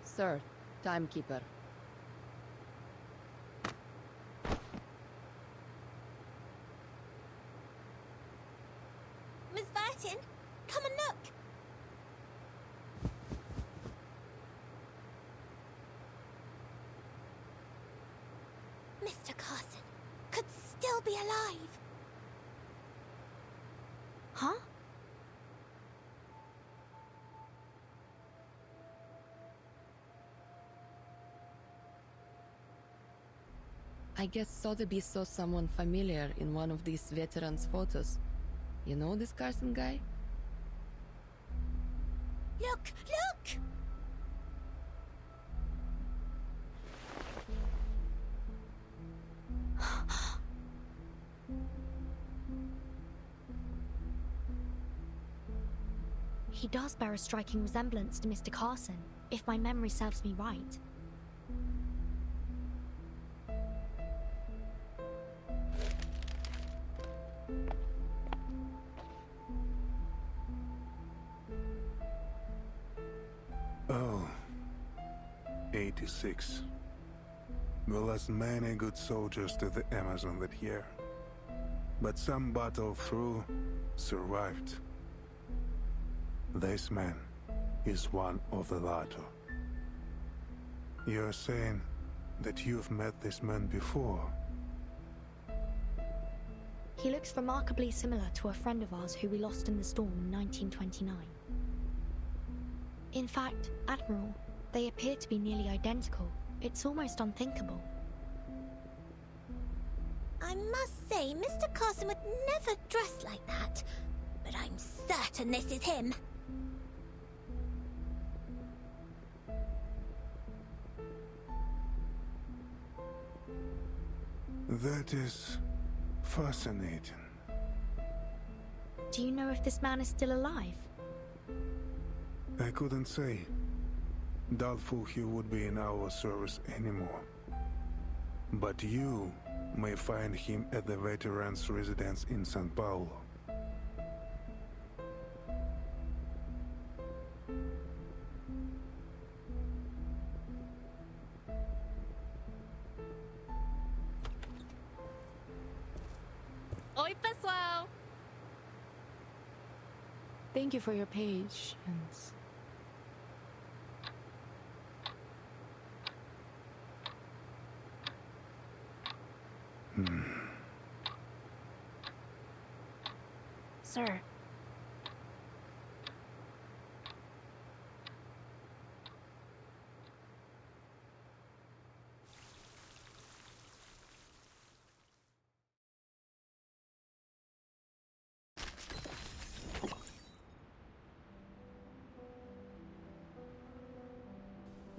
Sir, timekeeper. Miss Vertain, come and look! Mr. Carson could still be alive. Huh? I guess Sotheby saw someone familiar in one of these veterans' photos. You know this Carson guy? Look, look! He does bear a striking resemblance to Mr. Carson, if my memory serves me right. Oh, 86. We lost many good soldiers to the Amazon that year. But some battled through, survived. This man is one of the latter. You're saying that you've met this man before? He looks remarkably similar to a friend of ours who we lost in the storm in 1929. In fact, Admiral, they appear to be nearly identical. It's almost unthinkable. I must say, Mr. Carson would never dress like that. But I'm certain this is him. That is fascinating. Do you know if this man is still alive? I couldn't say. Doubtful he would be in our service anymore. But you may find him at the veterans' residence in San Paulo. Oi, pessoal! Thank you for your patience. Sir.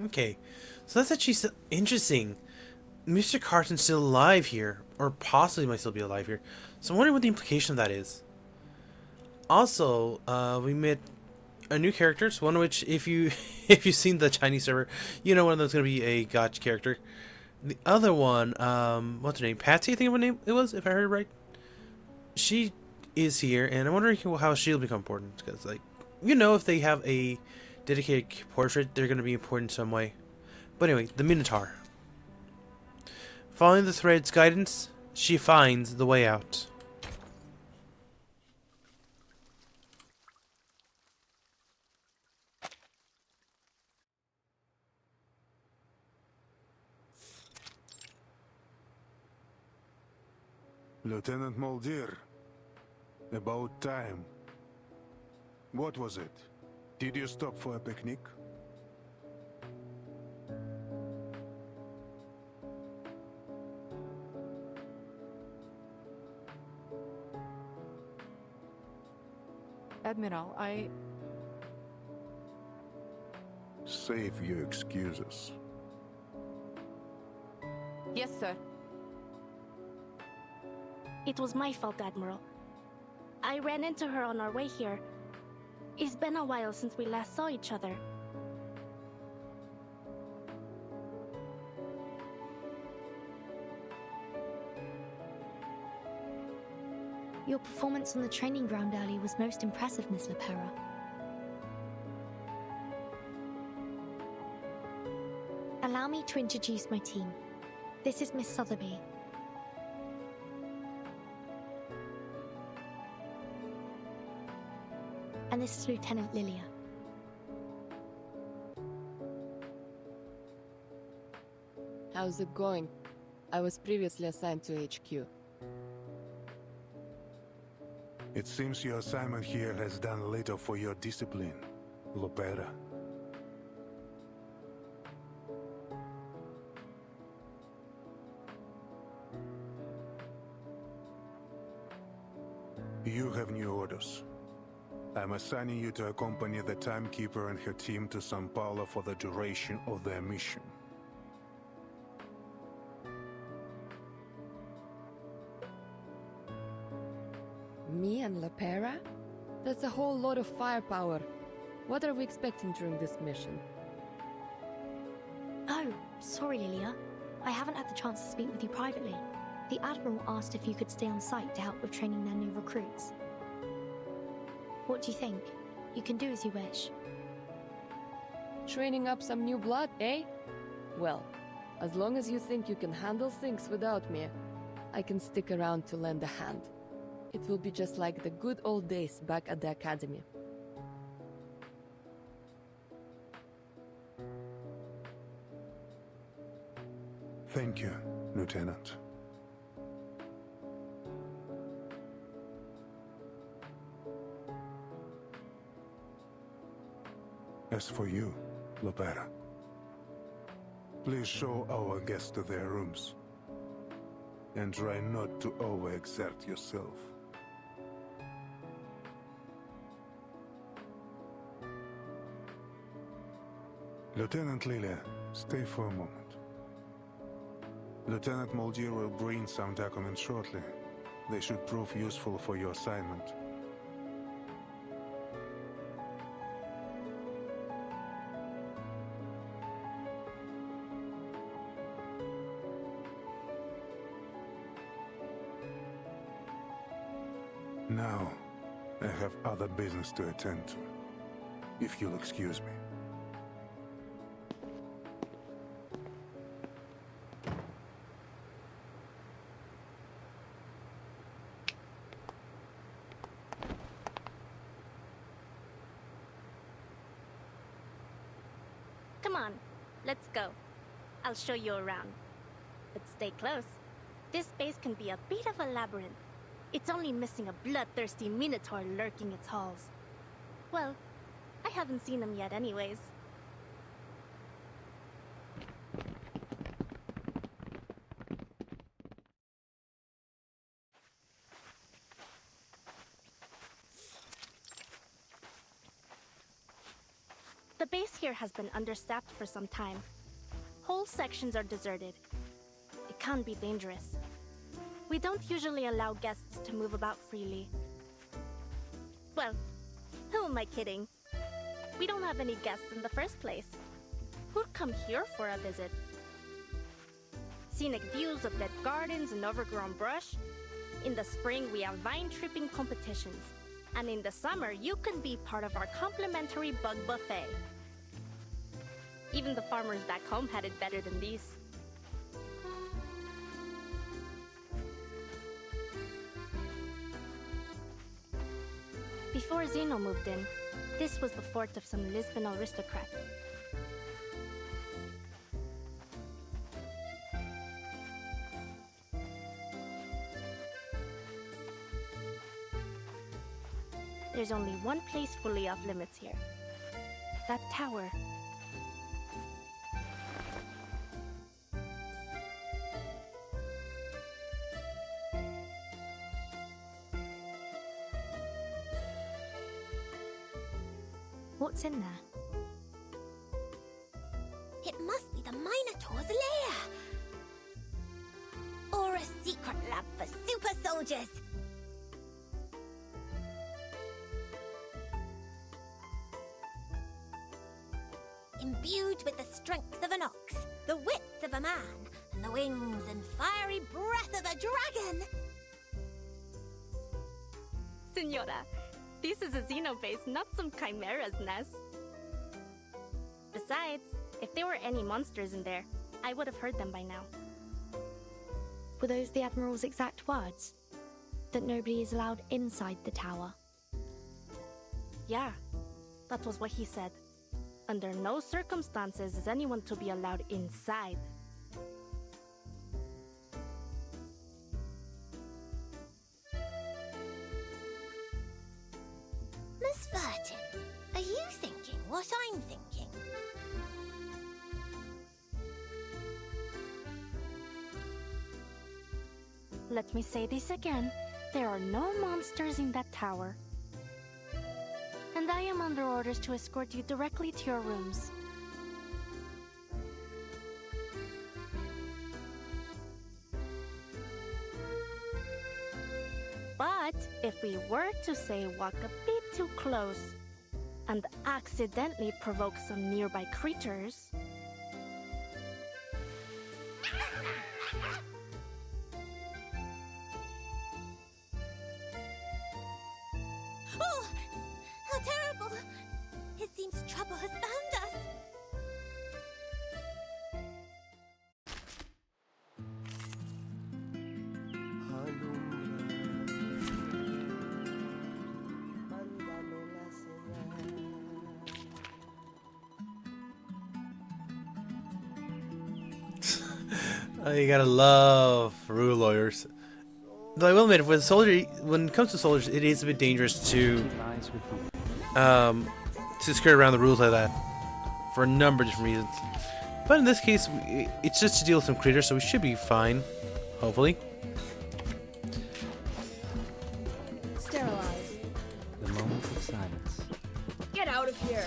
Okay, so that's actually so interesting. Mr. Carson's still alive here, or possibly might still be alive here. So I'm wondering what the implication of that is. Also, we met a new characters, one of which, if if you've seen the Chinese server, you know one of them's gonna be a gotcha character. The other one, what's her name? Patsy, I think her name it was, if I heard it right. She is here, and I'm wondering how she'll become important, because, like, you know, if they have a dedicated portrait, they're gonna be important in some way. But anyway, the Minotaur. Following the thread's guidance, she finds the way out. Lieutenant Mulder, about time. What was it? Did you stop for a picnic? Admiral, Save your excuses. Yes, sir. It was my fault, Admiral. I ran into her on our way here. It's been a while since we last saw each other. Your performance on the training ground earlier was most impressive, Miss Lepera. Allow me to introduce my team. This is Miss Sotheby. And this is Lieutenant Lilia. How's it going? I was previously assigned to HQ. It seems your assignment here has done little for your discipline, Lopera. You have new orders. I'm assigning you to accompany the Timekeeper and her team to Sao Paulo for the duration of their mission. Me and Lepera? That's a whole lot of firepower. What are we expecting during this mission? Oh, sorry, Lilia. I haven't had the chance to speak with you privately. The Admiral asked if you could stay on site to help with training their new recruits. What do you think? You can do as you wish. Training up some new blood, eh? Well, as long as you think you can handle things without me, I can stick around to lend a hand. It will be just like the good old days back at the academy. Thank you, Lieutenant. As for you, Lopera, please show our guests to their rooms. And try not to overexert yourself. Lieutenant Lilia, stay for a moment. Lieutenant Moldier will bring some documents shortly. They should prove useful for your assignment. Now, I have other business to attend to, if you'll excuse me. Come on, let's go. I'll show you around. But stay close. This space can be a bit of a labyrinth. It's only missing a bloodthirsty minotaur lurking its halls. Well, I haven't seen him yet anyways. The base here has been understaffed for some time. Whole sections are deserted. It can be dangerous. We don't usually allow guests to move about freely. Well, who am I kidding? We don't have any guests in the first place. Who'd come here for a visit? Scenic views of dead gardens and overgrown brush. In the spring, we have vine-tripping competitions. And in the summer, you can be part of our complimentary bug buffet. Even the farmers back home had it better than these. Before Zeno moved in, this was the fort of some Lisbon aristocrat. There's only one place fully off limits here. That tower. What's in there? It must be the Minotaur's lair! Or a secret lab for super soldiers! Imbued with the strength of an ox, the wits of a man, and the wings and fiery breath of a dragon! Senora, this is a xenobase, not some chimera's nest. Besides, if there were any monsters in there, I would have heard them by now. Were those the Admiral's exact words? That nobody is allowed inside the tower? Yeah, that was what he said. Under no circumstances is anyone to be allowed inside. Miss Vertain, are you thinking what I'm thinking? Let me say this again. There are no monsters in that tower. And I am under orders to escort you directly to your rooms. But if we were to say walk a bit too close and accidentally provoke some nearby creatures, Oh! How terrible! It seems trouble has found us! Oh, you gotta love rule lawyers. Though I will admit, when it comes to soldiers, it is a bit dangerous to to skirt around the rules like that for a number of different reasons. But in this case, it's just to deal with some critters, so we should be fine, hopefully. Sterilize. The moment of silence. Get out of here.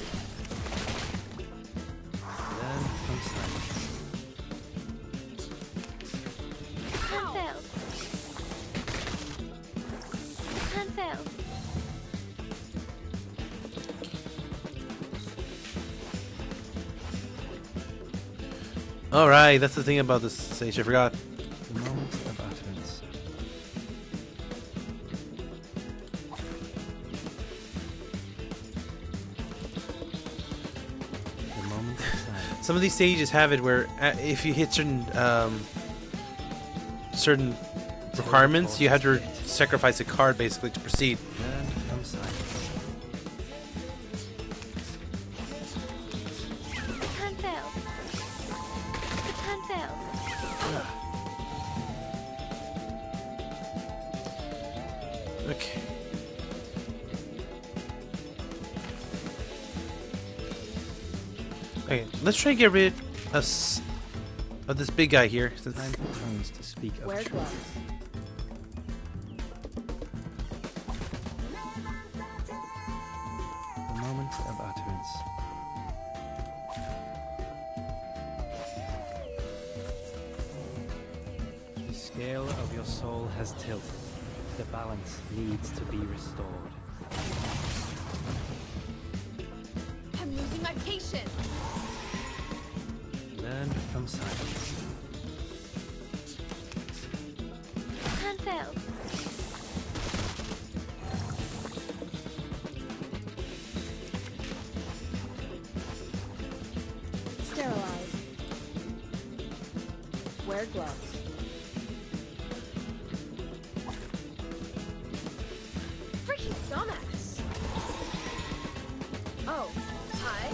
Learn from silence. Handfell. Handfell. Alright, that's the thing about this stage, I forgot. The moment of utterance. The moment of silence. Some of these stages have it where if you hit certain requirements, you have to sacrifice a card basically to proceed. Learn from silence. Handfell. Handfell. Okay. Okay, let's try to get rid of this big guy here. Since Time for tongues to speak of Wear truth. gloves. The moment of utterance. The scale of your soul has tilted. The balance needs to be restored. I'm losing my patience. Learn from silence. Handfell. Sterilize. Wear gloves. Freaking dumbass. Oh, hi.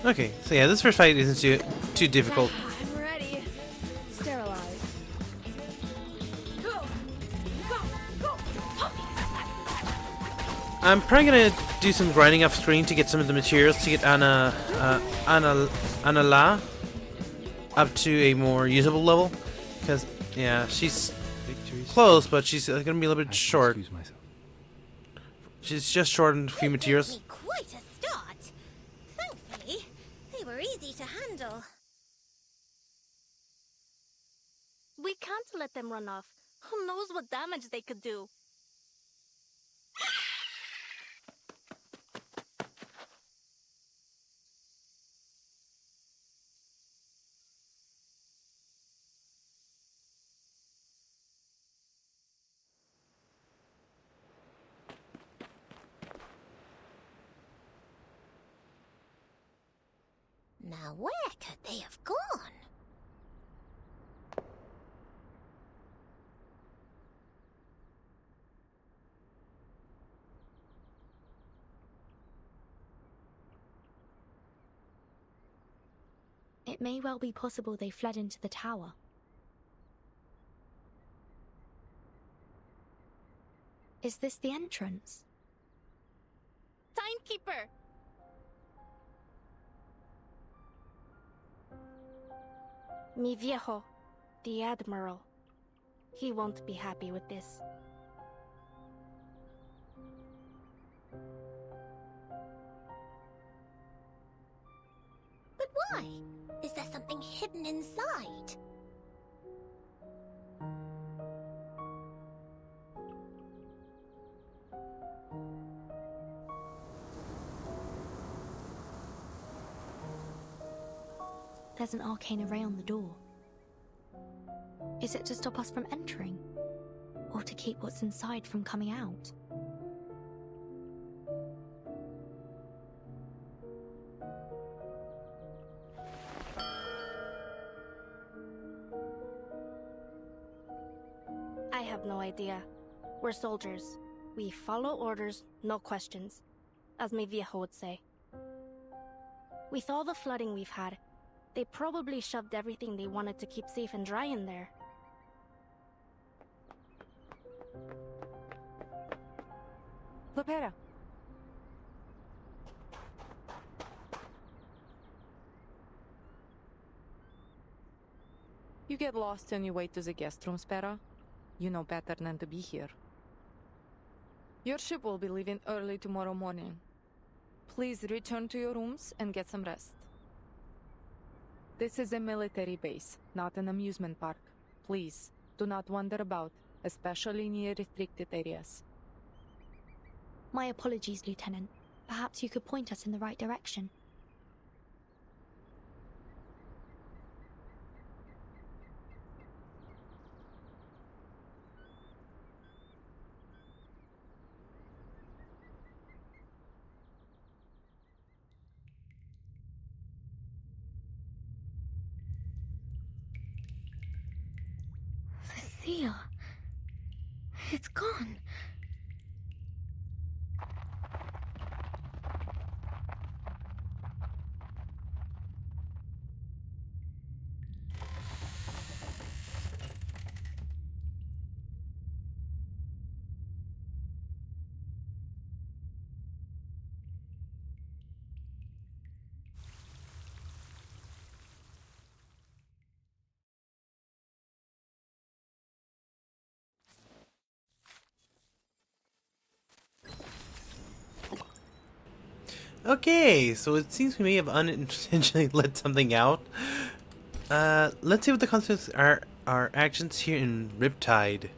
okay, so yeah, this first fight isn't too difficult. I'm ready. Sterilize. Go. Go. Go. I'm probably gonna do some grinding off screen to get some of the materials to get Anna La up to a more usable level, because yeah, she's close, but she's gonna be a little bit short. Excuse myself. She's just short on a few materials. Quite a start. Thankfully, they were easy to handle. We can't let them run off. Who knows what damage they could do? Now where could they have gone? It may well be possible they fled into the tower. Is this the entrance? Timekeeper! Mi viejo, the Admiral. He won't be happy with this. But why? Is there something hidden inside? There's an arcane array on the door. Is it to stop us from entering? Or to keep what's inside from coming out? I have no idea. We're soldiers. We follow orders, no questions. As mi viejo would say. With all the flooding we've had, they probably shoved everything they wanted to keep safe and dry in there. Lepera. You get lost on your way to the guest room, Spera. You know better than to be here. Your ship will be leaving early tomorrow morning. Please return to your rooms and get some rest. This is a military base, not an amusement park. Please, do not wander about, especially near restricted areas. My apologies, Lieutenant. Perhaps you could point us in the right direction. The seal. It's gone. Okay, so it seems we may have unintentionally let something out. Let's see what the consequences are our actions here in Riptide.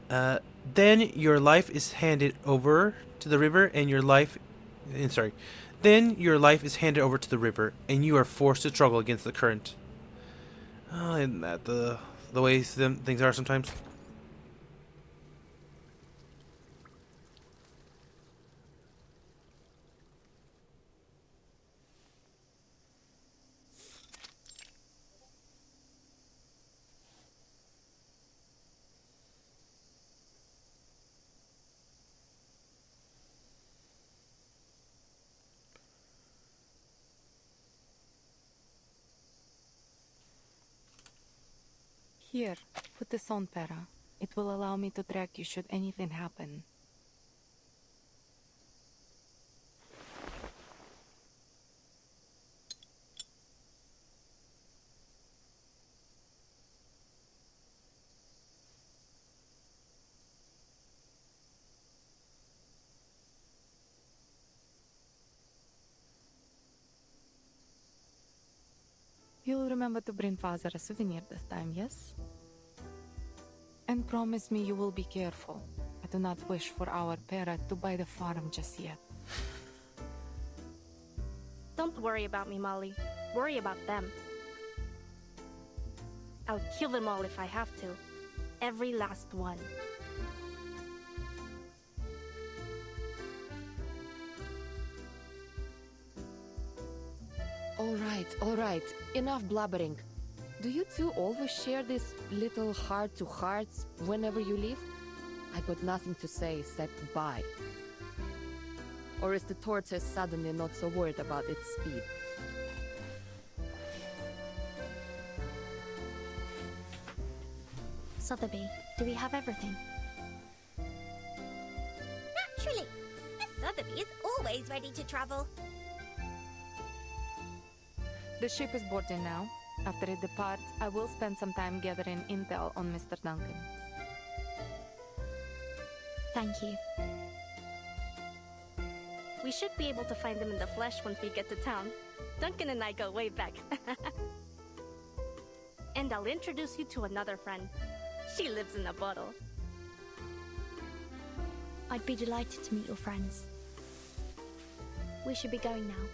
Then your life is handed over to the river and your life... Then your life is handed over to the river and you are forced to struggle against the current. Oh, isn't that the way things are sometimes? Here, put this on, Pera. It will allow me to track you should anything happen. You'll remember to bring Father a souvenir this time, yes? And promise me you will be careful. I do not wish for our Pera to buy the farm just yet. Don't worry about me, Molly. Worry about them. I'll kill them all if I have to. Every last one. All right. Enough blabbering. Do you two always share this little heart-to-hearts whenever you leave? I got nothing to say except bye. Or is the tortoise suddenly not so worried about its speed? Sotheby, do we have everything? Naturally. Miss Sotheby is always ready to travel. The ship is boarding now. After it departs, I will spend some time gathering intel on Mr. Duncan. Thank you. We should be able to find them in the flesh once we get to town. Duncan and I go way back. And I'll introduce you to another friend. She lives in a bottle. I'd be delighted to meet your friends. We should be going now.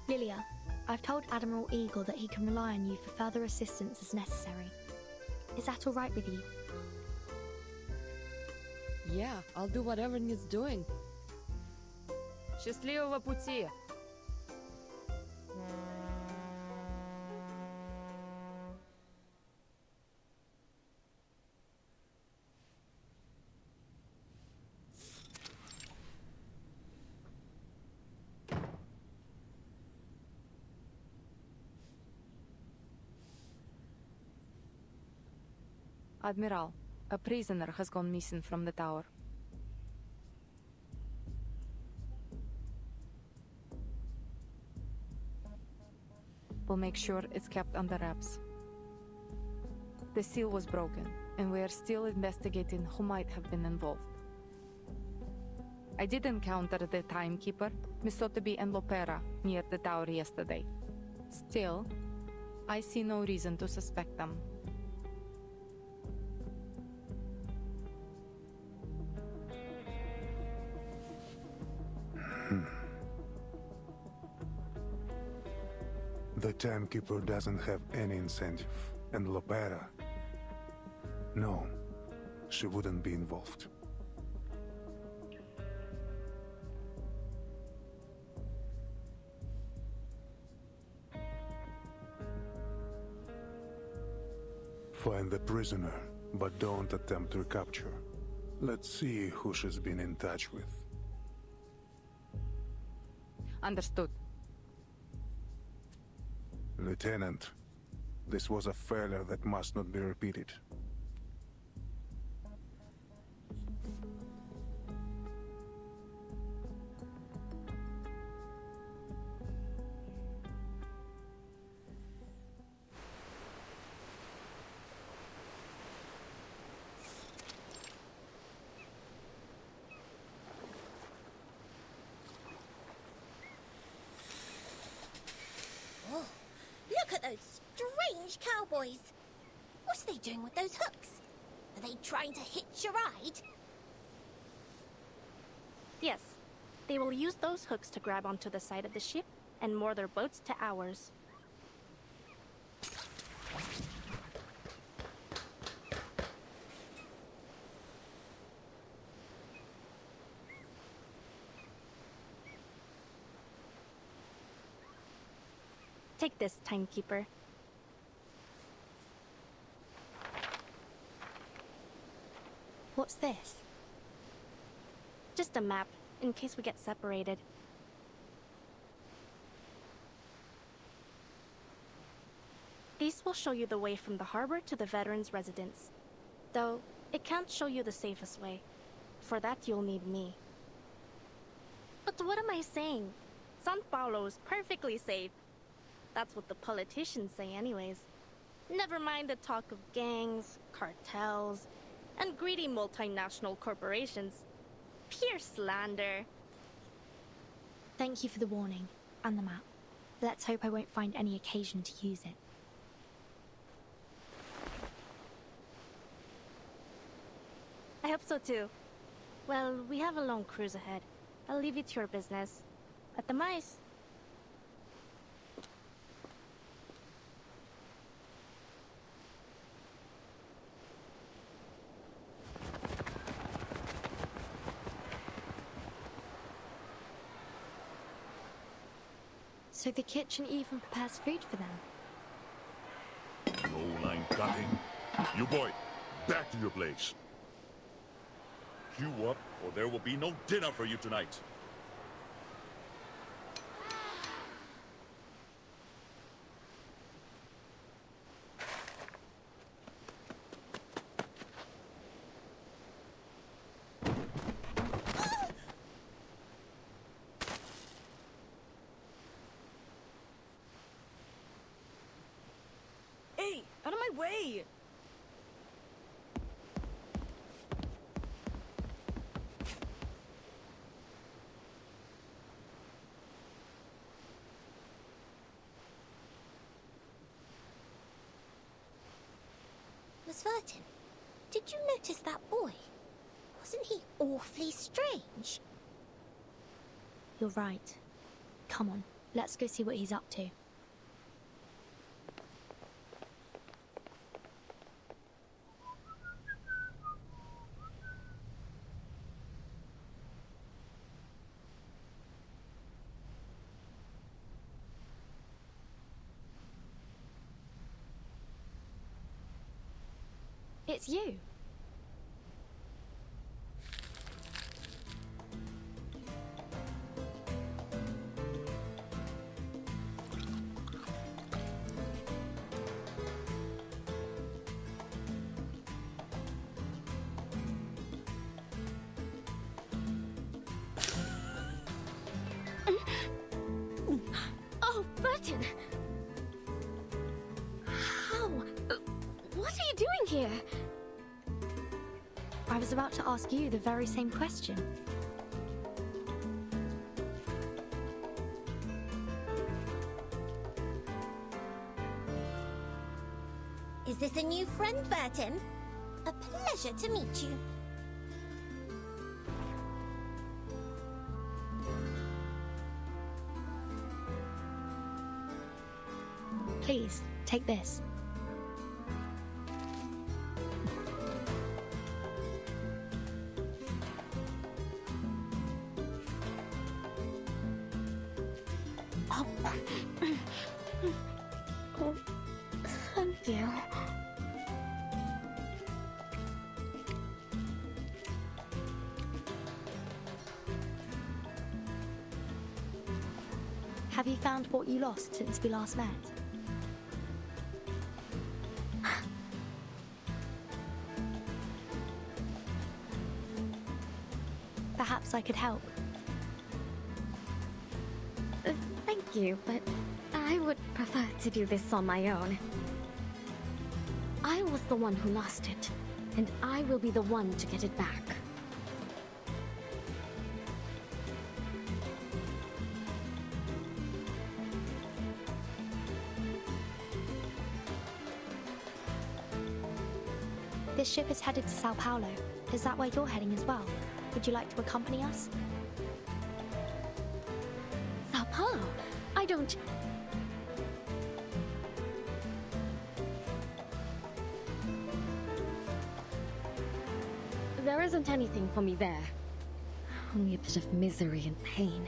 Lilia, I've told Admiral Eagle that he can rely on you for further assistance as necessary. Is that all right with you? Yeah, I'll do whatever needs doing. Счастливого пути! Admiral, a prisoner has gone missing from the tower. We'll make sure it's kept under wraps. The seal was broken, and we are still investigating who might have been involved. I did encounter the timekeeper, Miss Sotheby and Lopera, near the tower yesterday. Still, I see no reason to suspect them. The timekeeper doesn't have any incentive, and Lopera... No, she wouldn't be involved. Find the prisoner, but don't attempt recapture. Let's see who she's been in touch with. Understood. Lieutenant, this was a failure that must not be repeated. Oh, look at those strange cowboys. What's they doing with those hooks? Are they trying to hitch a ride? Yes, they will use those hooks to grab onto the side of the ship and moor their boats to ours. Take this, timekeeper. What's this? Just a map, in case we get separated. These will show you the way from the harbor to the veterans' residence. Though, it can't show you the safest way. For that, you'll need me. But what am I saying? San Paulo's perfectly safe. That's what the politicians say anyways. Never mind the talk of gangs, cartels, and greedy multinational corporations. Pure slander. Thank you for the warning, and the map. Let's hope I won't find any occasion to use it. I hope so too. Well, we have a long cruise ahead. I'll leave it to your business. At the mice. So the kitchen even prepares food for them? No line cutting. You boy, back to your place. Queue up, or there will be no dinner for you tonight. Hey, out of my way! Miss Vertain, did you notice that boy? Wasn't he awfully strange? You're right. Come on, let's go see what he's up to. It's you. Oh, Vertain! here? I was about to ask you the very same question. Is this a new friend, Vertain? A pleasure to meet you. Please, take this. Oh, thank you. Have you found what you lost since we last met? Perhaps I could help. Thank you, but I would prefer to do this on my own. I was the one who lost it, and I will be the one to get it back. This ship is headed to Sao Paulo. Is that where you're heading as well? Would you like to accompany us? Sao Paulo? I don't... There isn't anything for me there. Only a bit of misery and pain.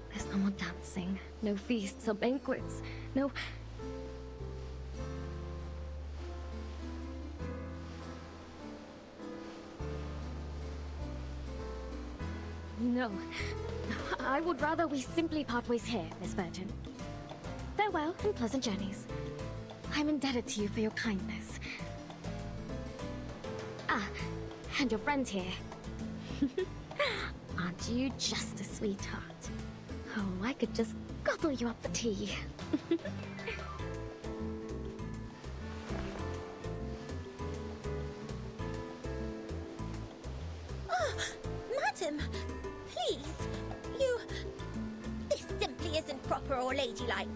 There's no more dancing, no feasts or banquets, no... No. I would rather we simply part ways here, Miss Vertain. Farewell and pleasant journeys. I'm indebted to you for your kindness. Ah, and your friend here. Aren't you just a sweetheart? Oh, I could just gobble you up for tea. Oh, madam, please, you... This simply isn't proper or ladylike.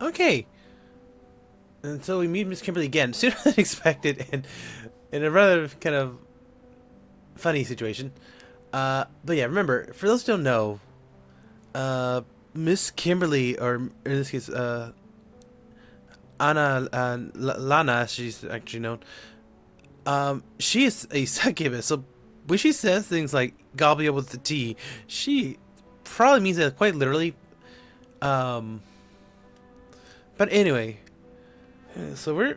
Okay. And so we meet Miss Kimberly again, sooner than expected, and in a rather kind of funny situation. But yeah, remember, for those who don't know, Miss Kimberly, or in this case, Anna Lana, as she's actually known, she is a succubus. So when she says things like "gobble you up with the tea," she probably means that quite literally. But anyway, so we're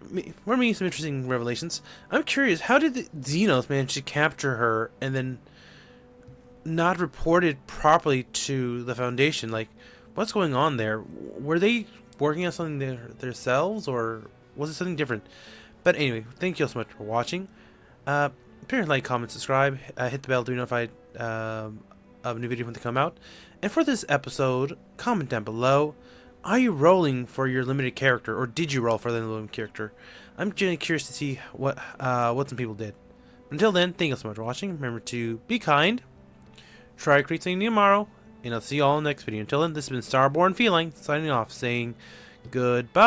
meeting some interesting revelations. I'm curious, how did the Xenos manage to capture her and then not report it properly to the Foundation? Like, what's going on there? Were they working on something themselves, or was it something different? But anyway, thank you all so much for watching. Appear, like, comment, subscribe, hit the bell to be notified of a new video when they come out. And for this episode, comment down below. Are you rolling for your limited character, or did you roll for the limited character? I'm genuinely curious to see what some people did. Until then, thank you so much for watching. Remember to be kind, try to create something new tomorrow, and I'll see you all in the next video. Until then, this has been Starborn Feline signing off, saying goodbye.